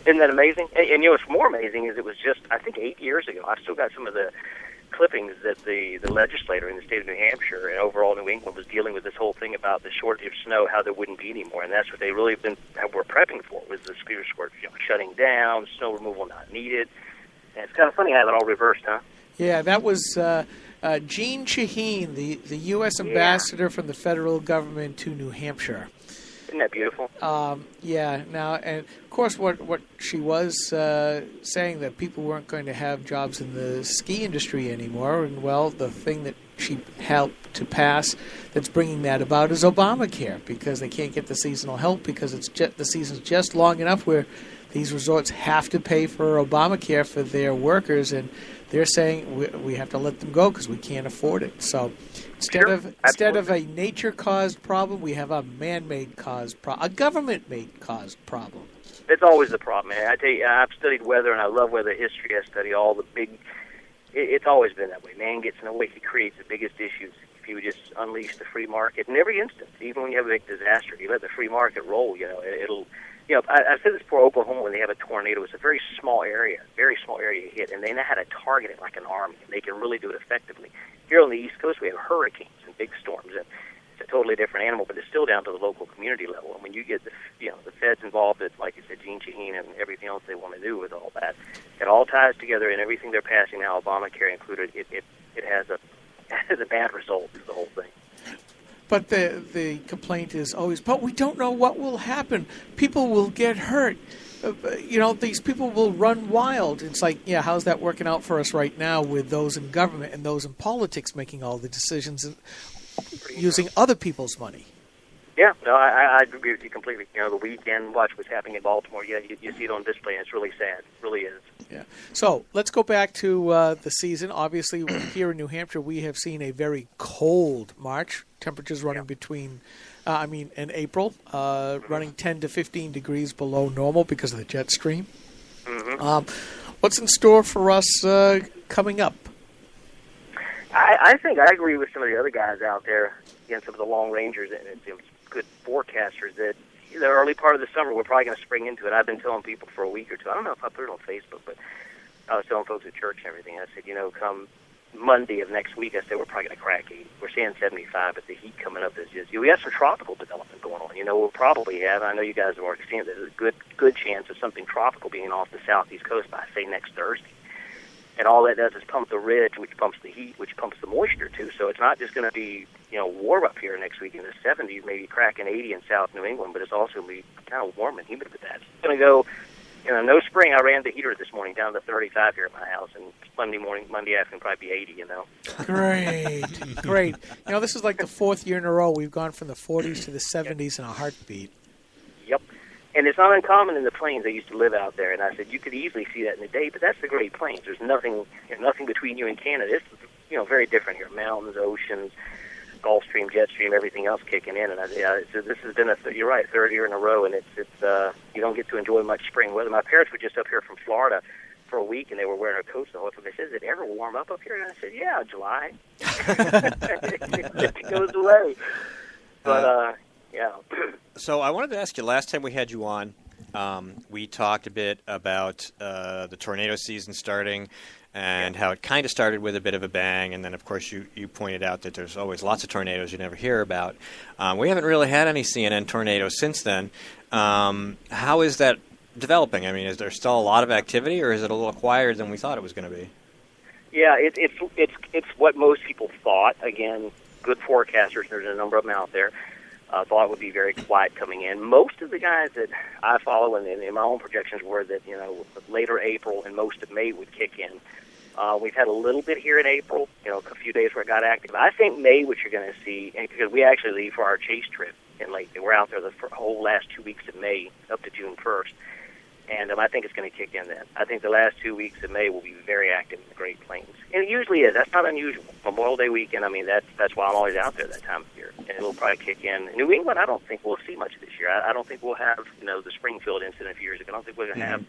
Isn't that amazing? And what's more amazing is it was just, I think, 8 years ago. I still got some of the clippings that the legislator in the state of New Hampshire and overall New England was dealing with this whole thing about the shortage of snow, how there wouldn't be anymore, and that's what they really were prepping for, was the ski resorts shutting down, snow removal not needed. And it's kind of funny how it all reversed, huh? Yeah, that was Jean Shaheen, the U.S. ambassador from the federal government to New Hampshire. Isn't that beautiful? Yeah. Now, and of course, what she was saying that people weren't going to have jobs in the ski industry anymore, and well, the thing that she helped to pass that's bringing that about is Obamacare, because they can't get the seasonal help because it's the season's just long enough where these resorts have to pay for Obamacare for their workers, and they're saying we have to let them go because we can't afford it. So instead of a nature-caused problem, we have a man-made caused problem, a government-made caused problem. It's always the problem, man. I tell you, I've studied weather, and I love weather history. I study all the big. It's always been that way. Man gets in the way; he creates the biggest issues. If you just unleash the free market in every instance, even when you have a big disaster, you let the free market roll. It'll. I said this for Oklahoma when they have a tornado. It's a very small area to hit, and they know how to target it like an army. And they can really do it effectively. Here on the East Coast, we have hurricanes and big storms, and it's a totally different animal, but it's still down to the local community level. And when you get the feds involved, at, like you said, Gene Shaheen and everything else they want to do with all that, it all ties together, and everything they're passing now, Obamacare included, it has a bad result to the whole thing. But the complaint is always, but we don't know what will happen. People will get hurt. These people will run wild. It's like, yeah, how's that working out for us right now with those in government and those in politics making all the decisions and using other people's money? Yeah, no, I agree with you completely. The weekend watch what's happening in Baltimore. Yeah, you see it on display, and it's really sad. It really is. Yeah. So let's go back to the season. Obviously, here in New Hampshire, we have seen a very cold March. Temperatures running between, in April, running 10 to 15 degrees below normal because of the jet stream. Mm-hmm. What's in store for us coming up? I think I agree with some of the other guys out there, some of the long rangers and good forecasters, that the early part of the summer we're probably going to spring into it. I've been telling people for a week or two. I don't know if I put it on Facebook, but I was telling folks at church and everything. I said, come Monday of next week, I said we're probably going to crack 80. We're seeing 75, but the heat coming up is just. We have some tropical development going on. We'll probably have. I know you guys have already seen it. There's a good chance of something tropical being off the southeast coast by say next Thursday. And all that does is pump the ridge, which pumps the heat, which pumps the moisture, too. So it's not just going to be, warm up here next week in the 70s, maybe cracking 80 in South New England, but it's also going to be kind of warm and humid with that. It's going to go, no spring. I ran the heater this morning down to 35 here at my house, and Monday afternoon, probably be 80, Great. This is like the fourth year in a row we've gone from the 40s to the 70s in a heartbeat. Yep. And it's not uncommon in the plains. I used to live out there, and I said you could easily see that in the day, but that's the Great Plains. There's nothing between you and Canada. It's very different here. Mountains, oceans, Gulf Stream, jet stream, everything else kicking in. And so this has been you're right, third year in a row, and it's you don't get to enjoy much spring weather. My parents were just up here from Florida for a week, and they were wearing their coats the whole time. They said, "Does it ever warm up here?" And I said, "Yeah, July." It goes away, but yeah. So I wanted to ask you, last time we had you on, we talked a bit about the tornado season starting and how it kind of started with a bit of a bang, and then, of course, you pointed out that there's always lots of tornadoes you never hear about. We haven't really had any CNN tornadoes since then. How is that developing? I mean, is there still a lot of activity, or is it a little quieter than we thought it was going to be? Yeah, it's what most people thought. Again, good forecasters, there's a number of them out there. Thought it would be very quiet coming in. Most of the guys that I follow and in my own projections were that, later April and most of May would kick in. We've had a little bit here in April, a few days where it got active. I think May, what you're going to see, and because we actually leave for our chase trip in late, we're out there the whole last 2 weeks of May up to June 1st. And I think it's going to kick in then. I think the last 2 weeks of May will be very active in the Great Plains. And it usually is. That's not unusual. Memorial Day weekend, that's why I'm always out there that time of year. And it'll probably kick in. In New England, I don't think we'll see much this year. I don't think we'll have, the Springfield incident a few years ago. I don't think we're going to have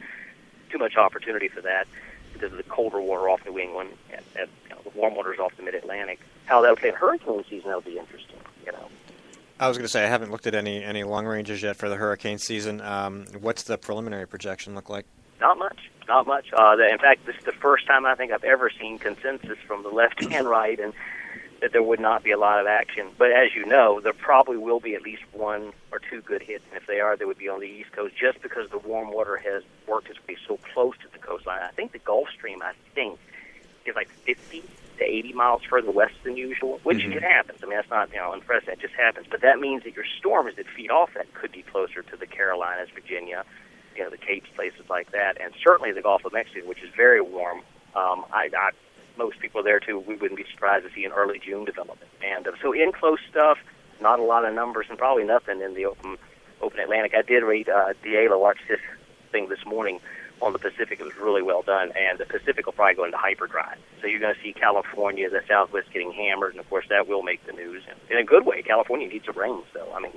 too much opportunity for that because of the colder water off New England and the warm waters off the Mid-Atlantic. How that'll play in hurricane season, that'll be interesting, I was going to say, I haven't looked at any long ranges yet for the hurricane season. What's the preliminary projection look like? Not much. In fact, this is the first time I think I've ever seen consensus from the left and right, and that there would not be a lot of action. But as you know, there probably will be at least one or two good hits, and if they are, they would be on the East Coast, just because the warm water has worked its way so close to the coastline. I think the Gulf Stream, is like 50 to 80 miles further west than usual, which it happens. I mean, that's not unprecedented. It just happens. But that means that your storms that feed off that could be closer to the Carolinas, Virginia, the Capes, places like that, and certainly the Gulf of Mexico, which is very warm. Most people there too. We wouldn't be surprised to see an early June development. And so in close stuff, not a lot of numbers, and probably nothing in the open Atlantic. I did read Diela watched this thing this morning on the Pacific. It was really well done, and the Pacific will probably go into hyperdrive. So you're going to see California, the Southwest getting hammered, and of course that will make the news in a good way. California needs some rain, so I mean,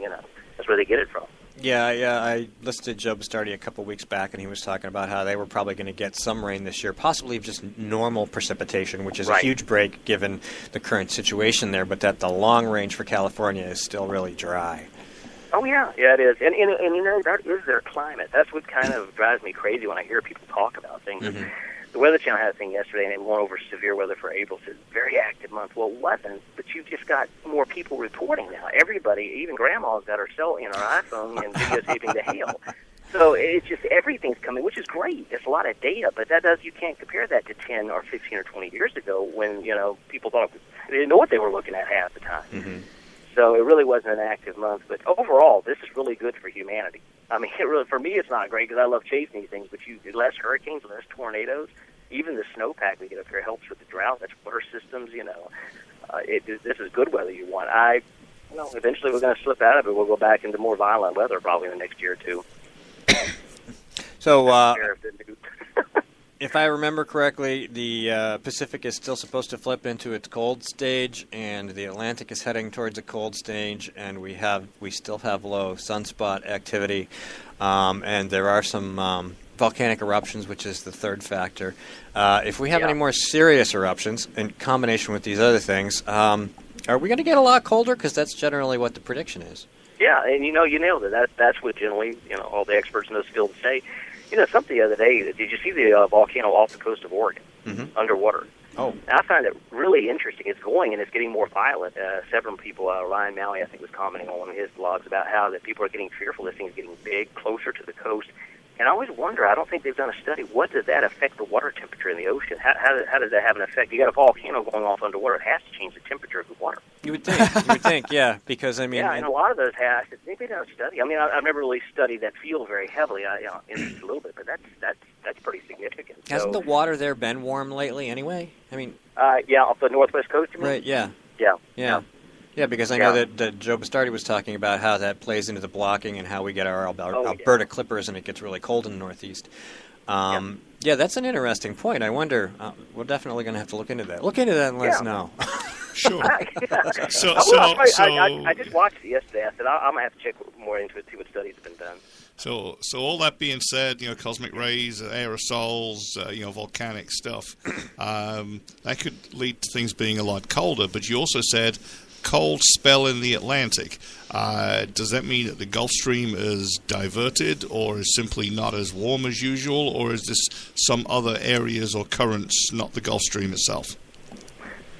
that's where they get it from. Yeah, I listened to Joe Bastardi a couple weeks back, and he was talking about how they were probably going to get some rain this year, possibly just normal precipitation, which is a huge break given the current situation there, but that the long range for California is still really dry. Oh, yeah, it is. And that is their climate. That's what kind of drives me crazy when I hear people talk about things. Mm-hmm. The Weather Channel had a thing yesterday, and they went over severe weather for April. It's a very active month. Well, it wasn't, but you've just got more people reporting now. Everybody, even Grandma's got her cell in her iPhone and videotaping the hail. So it's just everything's coming, which is great. It's a lot of data, but you can't compare that to 10 or 15 or 20 years ago when, people thought they didn't know what they were looking at half the time. Mm-hmm. So it really wasn't an active month. But overall, this is really good for humanity. I mean, for me, it's not great because I love chasing these things, but less hurricanes, less tornadoes. Even the snowpack we get up here helps with the drought. That's water systems, this is good weather you want. Eventually we're going to slip out of it. We'll go back into more violent weather probably in the next year or two. So, if I remember correctly, the Pacific is still supposed to flip into its cold stage, and the Atlantic is heading towards a cold stage, and we still have low sunspot activity, and there are some volcanic eruptions, which is the third factor. If we have any more serious eruptions in combination with these other things, are we going to get a lot colder? Because that's generally what the prediction is. Yeah, and you nailed it. That's what generally all the experts in this field say. Something the other day, did you see the volcano off the coast of Oregon, underwater? Oh. And I find it really interesting. It's going, and it's getting more violent. Several people, Ryan Malley, I think, was commenting on one of his blogs about how that people are getting fearful this thing is getting big, closer to the coast. And I always wonder, I don't think they've done a study, what does that affect the water temperature in the ocean? How does that have an effect? You got a volcano going off underwater, it has to change the temperature of the water. You would think, yeah, because, I mean... Yeah, and a lot of those have, they've done a study. I mean, I've never really studied that field very heavily, interested a little bit, but that's pretty significant. Hasn't the water there been warm lately anyway? I mean... yeah, off the northwest coast, you mean? Right, yeah. Yeah. Yeah, because I know that Joe Bastardi was talking about how that plays into the blocking and how we get our Alberta clippers and it gets really cold in the Northeast. Yeah, that's an interesting point. I wonder, we're definitely going to have to look into that. Look into that and let us know. Sure. So I just watched it yesterday. I said, I'm going to have to check more into it, see what studies have been done. So all that being said, cosmic rays, aerosols, volcanic stuff, that could lead to things being a lot colder. But you also said cold spell in the Atlantic. Does that mean that the Gulf Stream is diverted or is simply not as warm as usual, or is this some other areas or currents, not the Gulf Stream itself?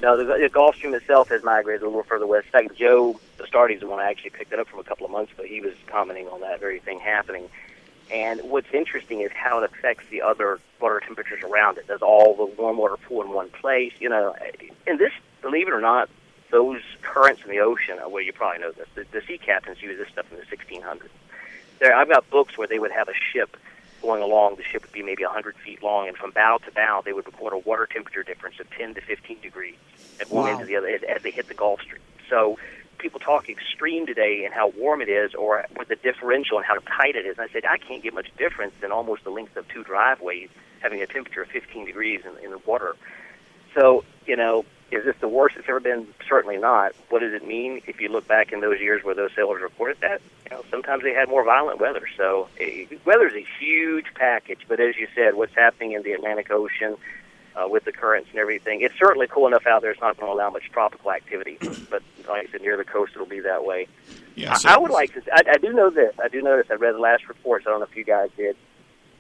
No, the Gulf Stream itself has migrated a little further west. In fact, Joe Bastardi is the one I actually picked it up from a couple of months ago. He was commenting on that very thing happening. And what's interesting is how it affects the other water temperatures around it. Does all the warm water pool in one place? And this, believe it or not, those currents in the ocean, well, you probably know this, the sea captains used this stuff in the 1600s. I've got books where they would have a ship going along. The ship would be maybe 100 feet long, and from bow to bow, they would record a water temperature difference of 10 to 15 degrees at one end to the other as they hit the Gulf Stream. So people talk extreme today and how warm it is, or with the differential and how tight it is. And I said, I can't get much difference than almost the length of two driveways having a temperature of 15 degrees in the water. So, is this the worst it's ever been? Certainly not. What does it mean if you look back in those years where those sailors reported that? Sometimes they had more violent weather. So weather is a huge package. But as you said, what's happening in the Atlantic Ocean with the currents and everything, it's certainly cool enough out there. It's not going to allow much tropical activity. But like I said, near the coast, it'll be that way. Yeah, I would like to. I do know this. I read the last reports. I don't know if you guys did,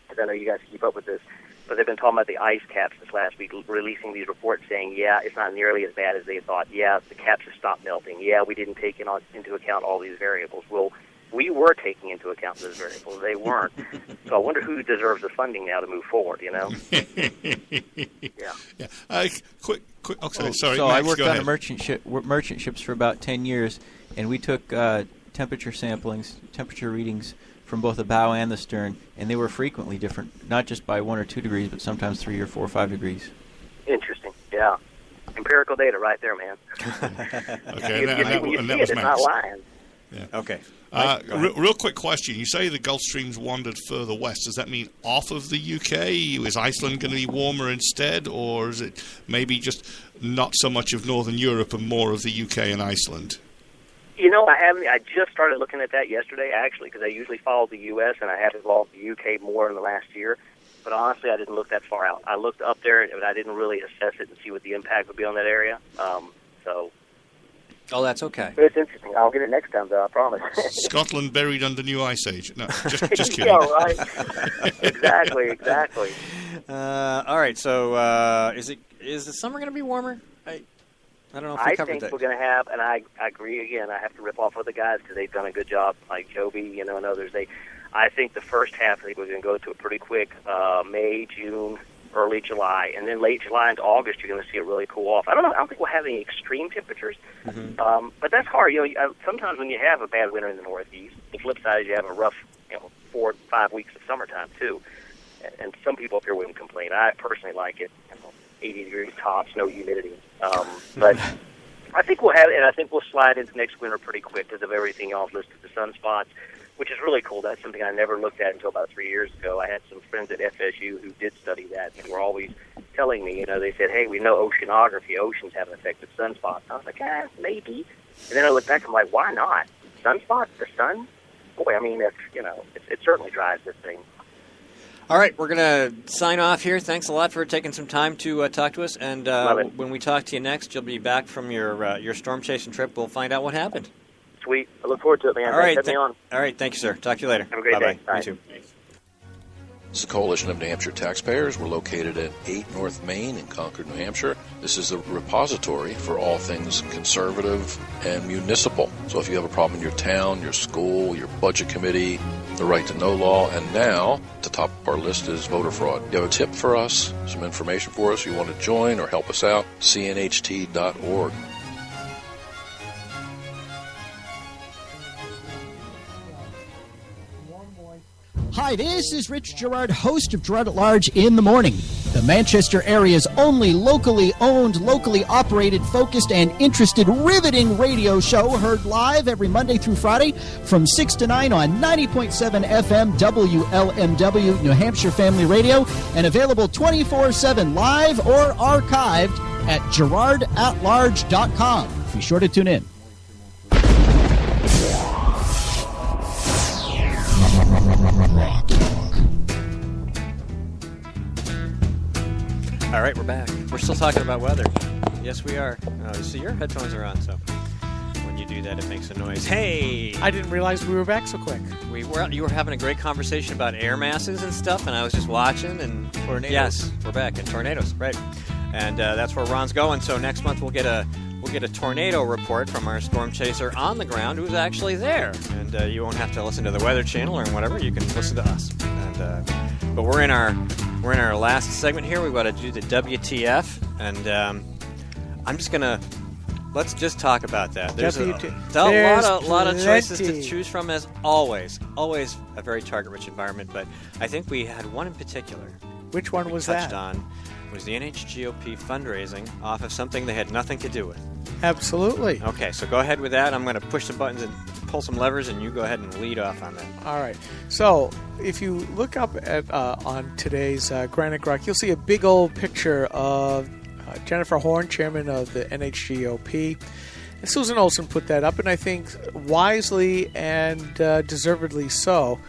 because I know you guys keep up with this. But they've been talking about the ice caps this last week, releasing these reports saying, it's not nearly as bad as they thought. The caps have stopped melting. We didn't take into account all these variables. Well, we were taking into account those variables. They weren't. So I wonder who deserves the funding now to move forward, Yeah. Quick quick. Okay, sorry. So Max, I worked go on ahead. merchant ships for about 10 years, and we took temperature readings from both the bow and the stern, and they were frequently different, not just by 1 or 2 degrees, but sometimes 3 or 4 or 5 degrees. Interesting. Yeah. Empirical data right there, man. Okay, when you see it, it's Max. not lying. Yeah. Okay. Real quick question. You say the Gulf Stream's wandered further west. Does that mean off of the UK? Is Iceland going to be warmer instead? Or is it maybe just not so much of Northern Europe and more of the UK and Iceland? You know, I just started looking at that yesterday, actually, because I usually follow the U.S., and I have involved the UK more in the last year. But honestly, I didn't look that far out. I looked up there, but I didn't really assess it and see what the impact would be on that area. Oh, that's okay. But it's interesting. I'll get it next time, though, I promise. Scotland buried under New Ice Age. No, just kidding. Yeah, right. Exactly. All right, so is the summer going to be warmer? I don't know if we covered that. I think we're going to have, and I agree again, I have to rip off other guys because they've done a good job, like Joby, and others. I think the first half, I think we're going to go to it pretty quick, May, June, early July, and then late July into August, you're going to see it really cool off. I don't think we'll have any extreme temperatures, but that's hard. Sometimes when you have a bad winter in the Northeast, the flip side is you have a rough, 4 to 5 weeks of summertime too. And some people up here wouldn't complain. I personally like it. 80 degrees tops, no humidity. But I think we'll have it, and I think we'll slide into next winter pretty quick because of everything y'all listed, the sunspots, which is really cool. That's something I never looked at until about 3 years ago. I had some friends at FSU who did study that and were always telling me, they said, hey, we know oceanography, oceans have an effect with sunspots. I was like, maybe. And then I look back, I'm like, why not? Sunspots, the sun? Boy, I mean, it certainly drives this thing. All right, we're going to sign off here. Thanks a lot for taking some time to talk to us. And when we talk to you next, you'll be back from your storm chasing trip. We'll find out what happened. Sweet. I look forward to it, man. All right. Thanks for having me on. All right. Thank you, sir. Talk to you later. Have a great day. Bye. You too. This is the Coalition of New Hampshire Taxpayers. We're located at 8 North Main in Concord, New Hampshire. This is a repository for all things conservative and municipal. So if you have a problem in your town, your school, your budget committee, the right to know law, and now at the top of our list is voter fraud. You have a tip for us, some information for us, you want to join or help us out, cnht.org. Hi, this is Rich Gerard, host of Gerard at Large in the Morning, the Manchester area's only locally owned, locally operated, focused, and interested riveting radio show, heard live every Monday through Friday from 6 to 9 on 90.7 FM WLMW New Hampshire Family Radio, and available 24/7 live or archived at GerardAtLarge.com. Be sure to tune in. All right, we're back. We're still talking about weather. Yes, we are. So your headphones are on, so when you do that, it makes a noise. Hey! I didn't realize we were back so quick. You were having a great conversation about air masses and stuff, and I was just watching. And tornadoes. Yes, we're back. And tornadoes, right. And that's where Ron's going. So next month we'll get a tornado report from our storm chaser on the ground who's actually there. And you won't have to listen to the Weather Channel or whatever. You can listen to us. But we're in our last segment here. We've got to do the WTF, and let's just talk about that. There's a lot of choices to choose from, as always. Always a very target-rich environment, but I think we had one in particular. Which one was that? Touched on was the NHGOP fundraising off of something they had nothing to do with. Absolutely. Okay, so go ahead with that. I'm going to push some buttons and pull some levers, and you go ahead and lead off on that. All right. So if you look up at on today's Granite Grok, you'll see a big old picture of Jennifer Horn, chairman of the NHGOP. And Susan Olsen put that up, and I think wisely and deservedly so,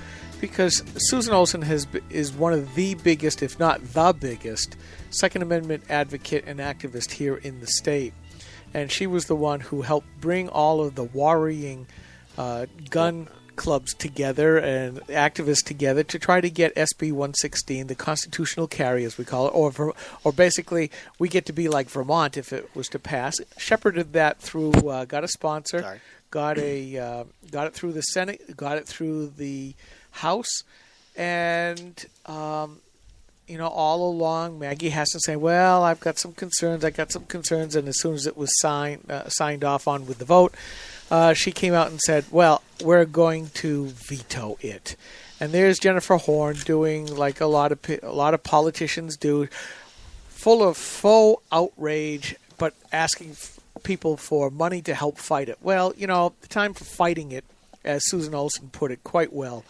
because Susan Olsen is one of the biggest, if not the biggest, Second Amendment advocate and activist here in the state. And she was the one who helped bring all of the worrying gun clubs together and activists together to try to get SB 116, the constitutional carry, as we call it, or basically we get to be like Vermont if it was to pass. Shepherded that through, got a sponsor, got it through the Senate, got it through the House, and all along, Maggie Hassan saying, well, I've got some concerns, and as soon as it was signed off on with the vote, she came out and said, well, we're going to veto it. And there's Jennifer Horn doing like a lot of politicians do, full of faux outrage, but asking people for money to help fight it. Well, the time for fighting it, as Susan Olsen put it quite well,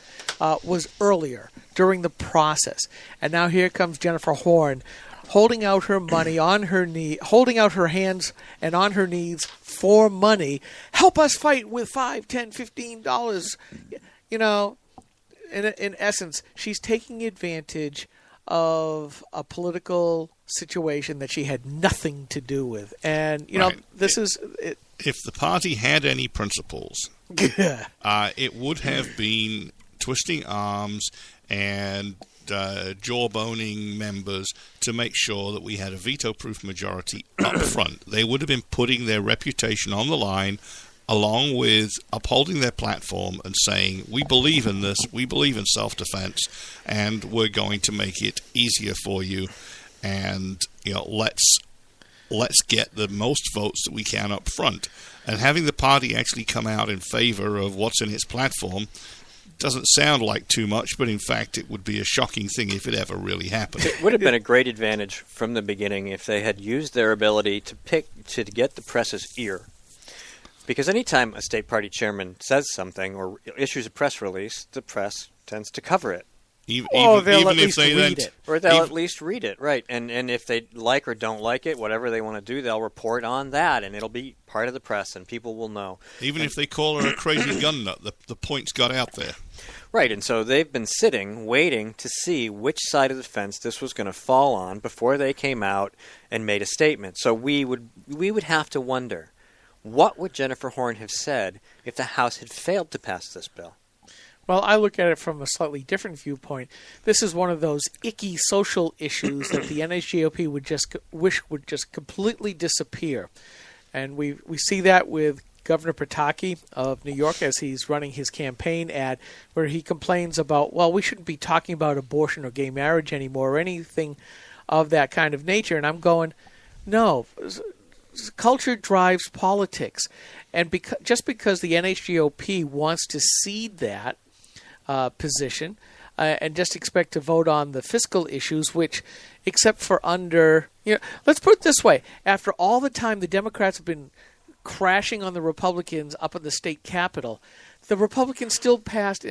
was earlier, during the process. And now here comes Jennifer Horn, holding out her money on her knee, holding out her hands and on her knees for money. Help us fight with $5, $10, $15. In essence, she's taking advantage of a political situation that she had nothing to do with. And, this is... If the party had any principles, it would have been twisting arms and jawboning members to make sure that we had a veto-proof majority up front. They would have been putting their reputation on the line, along with upholding their platform and saying, we believe in this, we believe in self-defense, and we're going to make it easier for you, and let's get the most votes that we can up front. And having the party actually come out in favor of what's in its platform doesn't sound like too much, but in fact it would be a shocking thing if it ever really happened. It would have been a great advantage from the beginning if they had used their ability to get the press's ear. Because anytime a state party chairman says something or issues a press release, the press tends to cover it. They'll at least read it. Or they'll at least read it, right. And if they like or don't like it, whatever they want to do, they'll report on that, and it'll be part of the press, and people will know. Even if they call her a crazy gun nut, the point's got out there. Right, and so they've been sitting, waiting to see which side of the fence this was going to fall on before they came out and made a statement. So we would have to wonder, what would Jennifer Horn have said if the House had failed to pass this bill? Well, I look at it from a slightly different viewpoint. This is one of those icky social issues that the NHGOP would just wish would just completely disappear. And we see that with Governor Pataki of New York as he's running his campaign ad, where he complains about, well, we shouldn't be talking about abortion or gay marriage anymore or anything of that kind of nature. And I'm going, no, culture drives politics. And just because the NHGOP wants to cede that position and just expect to vote on the fiscal issues, which, except for let's put it this way, after all the time the Democrats have been crashing on the Republicans up in the state capitol, the Republicans still passed,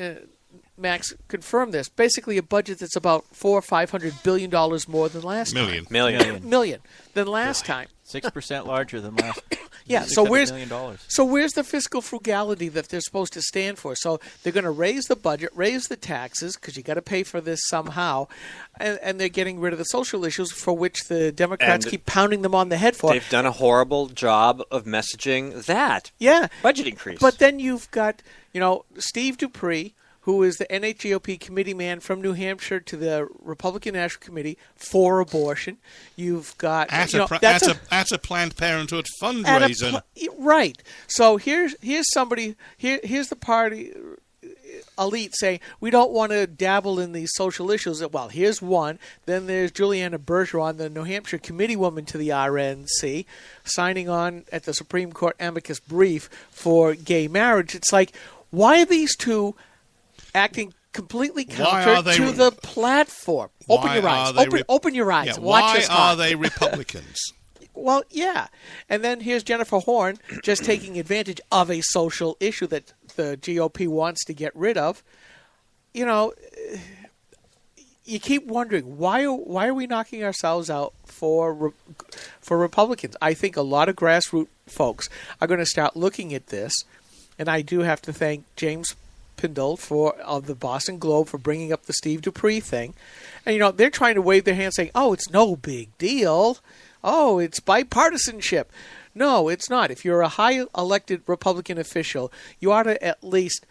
Max confirmed this, basically a budget that's about $400 or $500 billion more than last time. Million than last time. 6% larger than last. Yeah, $600 million. So where's the fiscal frugality that they're supposed to stand for? So they're going to raise the budget, raise the taxes, because you got to pay for this somehow, and they're getting rid of the social issues for which the Democrats keep pounding them on the head for. They've done a horrible job of messaging that. Yeah. Budget increase. But then you've got, Steve Dupree, who is the NHGOP committee man from New Hampshire to the Republican National Committee for abortion. You've got at a Planned Parenthood fundraiser, right? So here's somebody here's the party elite saying we don't want to dabble in these social issues. Well, here's one. Then there's Juliana Bergeron, the New Hampshire committee woman to the RNC, signing on at the Supreme Court amicus brief for gay marriage. It's like, why are these two acting completely counter to the platform? Open your eyes. Open your eyes. Yeah, Watch why us are they Republicans? Well, yeah. And then here's Jennifer Horn just taking advantage of a social issue that the GOP wants to get rid of. You keep wondering, why are we knocking ourselves out for Republicans? I think a lot of grassroots folks are going to start looking at this, and I do have to thank James Pindle of the Boston Globe for bringing up the Steve Dupree thing. And, they're trying to wave their hands saying, oh, it's no big deal. Oh, it's bipartisanship. No, it's not. If you're a high elected Republican official, you ought to at least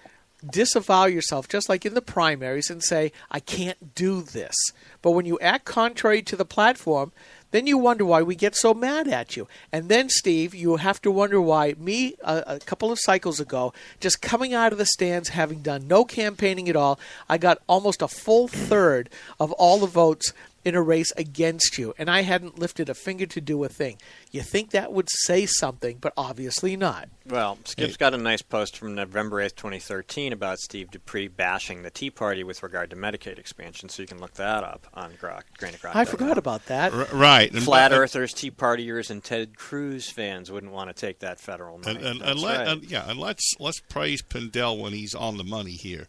disavow yourself, just like in the primaries, and say, I can't do this. But when you act contrary to the platform, then you wonder why we get so mad at you. And then, Steve, you have to wonder why me, a couple of cycles ago, just coming out of the stands, having done no campaigning at all, I got almost a full third of all the votes in a race against you, and I hadn't lifted a finger to do a thing. You think that would say something, but obviously not. Well, Skip's got a nice post from November 8th, 2013 about Steve Dupree bashing the Tea Party with regard to Medicaid expansion, so you can look that up on Granite Grok. I forgot about that. Right. Flat Earthers, Tea Partiers, and Ted Cruz fans wouldn't want to take that federal money. And let's praise Pindell when he's on the money here.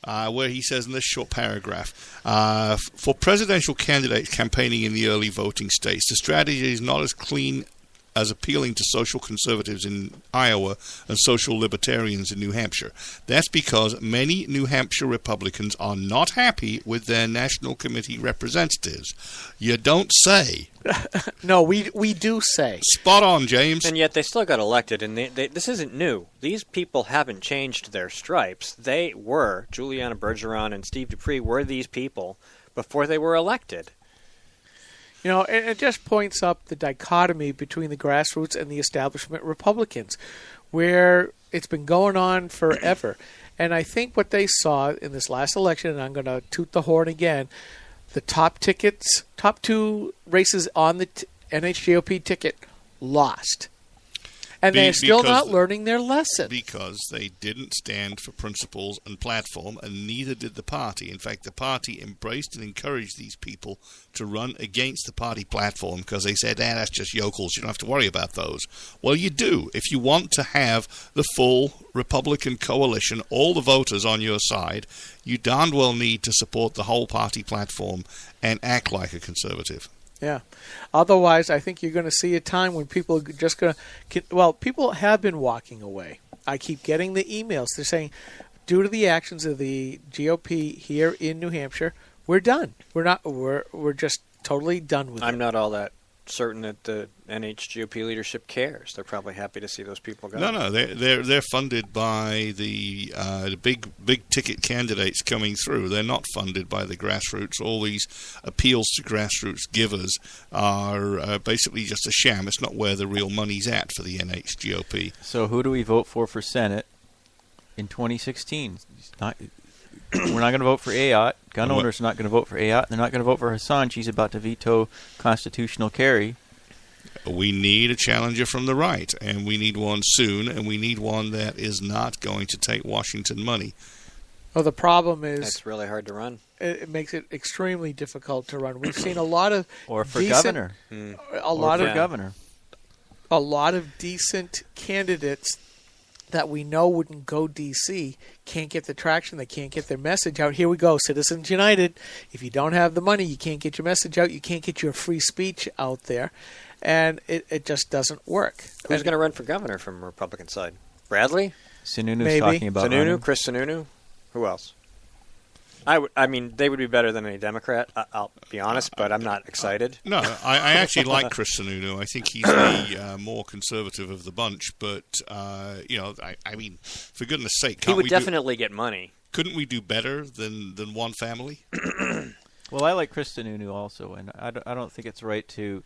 Where he says in this short paragraph, for presidential candidates campaigning in the early voting states, the strategy is not as clean as appealing to social conservatives in Iowa and social libertarians in New Hampshire. That's because many New Hampshire Republicans are not happy with their national committee representatives. You don't say. No, we do say. Spot on, James. And yet they still got elected, and this isn't new. These people haven't changed their stripes. They were, Juliana Bergeron and Steve Dupree were these people before they were elected. You know, it just points up the dichotomy between the grassroots and the establishment Republicans, where it's been going on forever. And I think what they saw in this last election, and I'm going to toot the horn again, the top two races on the NHGOP ticket lost. And they're still not learning their lesson. Because they didn't stand for principles and platform, and neither did the party. In fact, the party embraced and encouraged these people to run against the party platform because they said, that's just yokels. You don't have to worry about those. Well, you do. If you want to have the full Republican coalition, all the voters on your side, you darn well need to support the whole party platform and act like a conservative. Yeah. Otherwise, I think you're going to see a time when people are just going to... Well, people have been walking away. I keep getting the emails. They're saying, due to the actions of the GOP here in New Hampshire, we're done. We're just totally done with it. I'm not all that certain that the NHGOP leadership cares. They're probably happy to see those people go. No, they're funded by the big ticket candidates coming through. They're not funded by the grassroots. All these appeals to grassroots givers are basically just a sham. It's not where the real money's at for the NHGOP. So who do we vote for Senate in 2016? We're not going to vote for Ayotte. Gun owners are not going to vote for Ayotte. They're not going to vote for Hassan. She's about to veto constitutional carry. We need a challenger from the right, and we need one soon, and we need one that is not going to take Washington money. Well, the problem is... It's really hard to run. It makes it extremely difficult to run. We've seen a lot of... Or for governor. A lot of governor. A lot of decent candidates that we know wouldn't go D.C. can't get the traction. They can't get their message out. Here we go, Citizens United. If you don't have the money, you can't get your message out. You can't get your free speech out there. And it just doesn't work. Who's going to run for governor from the Republican side? Bradley? Sununu's talking about Sununu, Chris Sununu? Who else? I mean, they would be better than any Democrat, I'll be honest, but I'm not excited. No, I actually like Chris Sununu. I think he's the more conservative of the bunch, but, I mean, for goodness sake, he would definitely get money. Couldn't we do better than one family? Well, I like Chris Sununu also, and I don't think it's right to,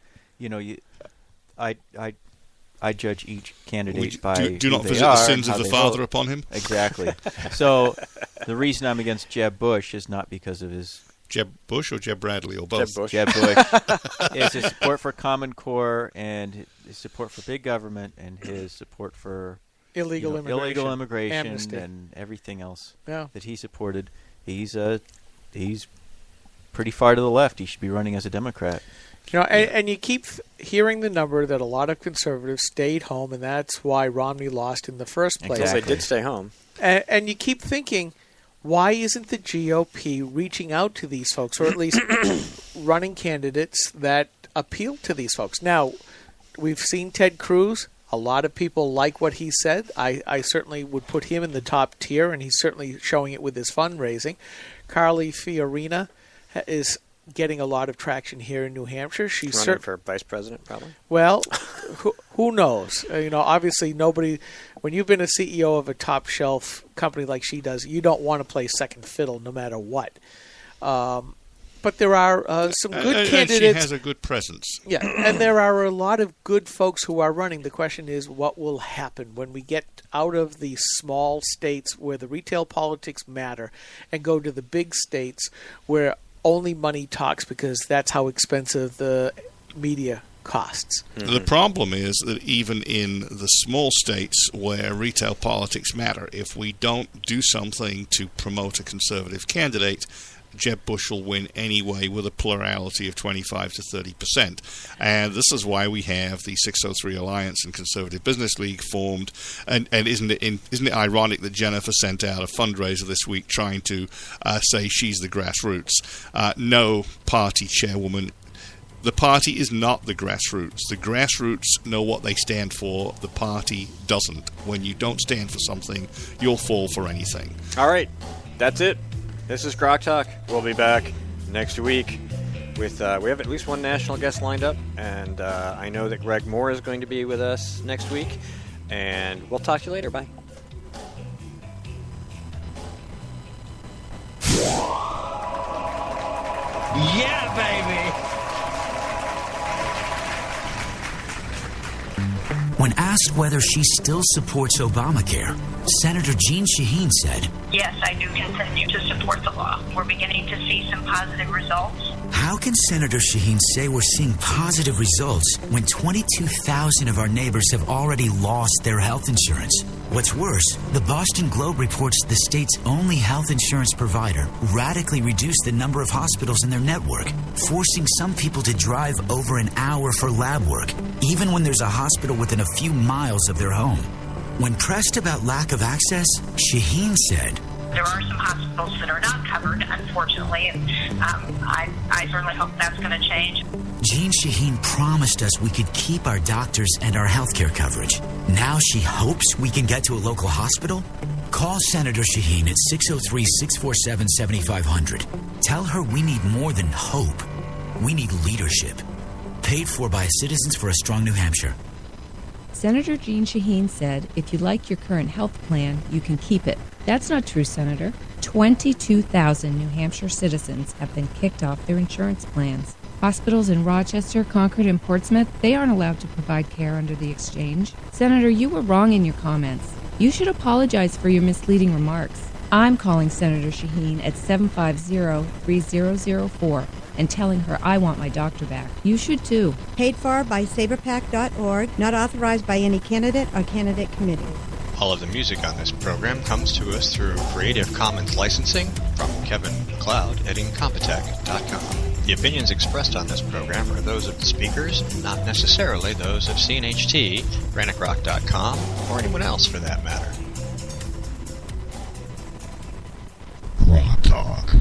I judge each candidate by do not visit the sins of the father upon him. Exactly. So the reason I'm against Jeb Bush is not because of his Jeb Bush or Jeb Bradley or both. Jeb Bush is his support for Common Core and his support for big government and his support for illegal immigration amnesty, and everything else that he supported. He's pretty far to the left. He should be running as a Democrat. And you keep hearing the number that a lot of conservatives stayed home, and that's why Romney lost in the first place. Exactly. They did stay home. And you keep thinking, why isn't the GOP reaching out to these folks, or at least running candidates that appeal to these folks? Now, we've seen Ted Cruz. A lot of people like what he said. I certainly would put him in the top tier, and he's certainly showing it with his fundraising. Carly Fiorina is getting a lot of traction here in New Hampshire. She's running for vice president, probably. Well, who knows? Obviously nobody. When you've been a CEO of a top shelf company like she does, you don't want to play second fiddle no matter what. But there are some good candidates. And she has a good presence. Yeah, and there are a lot of good folks who are running. The question is, what will happen when we get out of the small states where the retail politics matter and go to the big states where only money talks because that's how expensive the media costs. The problem is that even in the small states where retail politics matter, if we don't do something to promote a conservative candidate, Jeb Bush will win anyway with a plurality of 25 to 30%. And this is why we have the 603 Alliance and Conservative Business League formed. And isn't it ironic that Jennifer sent out a fundraiser this week trying to say she's the grassroots? No, party chairwoman. The party is not the grassroots. The grassroots know what they stand for. The party doesn't. When you don't stand for something, you'll fall for anything. All right. That's it. This is GrokTALK. We'll be back next week with, we have at least one national guest lined up, and I know that Greg Moore is going to be with us next week, and we'll talk to you later. Bye. Yeah, baby! When asked whether she still supports Obamacare, Senator Jeanne Shaheen said, Yes, I do continue to support the law. We're beginning to see some positive results. how can Senator Shaheen say we're seeing positive results when 22,000 of our neighbors have already lost their health insurance? What's worse, the Boston Globe reports the state's only health insurance provider radically reduced the number of hospitals in their network, forcing some people to drive over an hour for lab work, even when there's a hospital within a few miles of their home. When pressed about lack of access, Shaheen said, There are some hospitals that are not covered, unfortunately, and I certainly hope that's going to change. Jeanne Shaheen promised us we could keep our doctors and our health care coverage. Now she hopes we can get to a local hospital? Call Senator Shaheen at 603-647-7500. Tell her we need more than hope. We need leadership. Paid for by Citizens for a Strong New Hampshire. Senator Jeanne Shaheen said, if you like your current health plan, you can keep it. That's not true, Senator. 22,000 New Hampshire citizens have been kicked off their insurance plans. Hospitals in Rochester, Concord, and Portsmouth, they aren't allowed to provide care under the exchange. Senator, you were wrong in your comments. You should apologize for your misleading remarks. I'm calling Senator Shaheen at 750-3004 and telling her I want my doctor back. You should too. Paid for by SaberPac.org, not authorized by any candidate or candidate committee. All of the music on this program comes to us through Creative Commons licensing from Kevin MacLeod at Incompetech.com. The opinions expressed on this program are those of the speakers, not necessarily those of CNHT, GraniteRock.com, or anyone else for that matter. GrokTALK.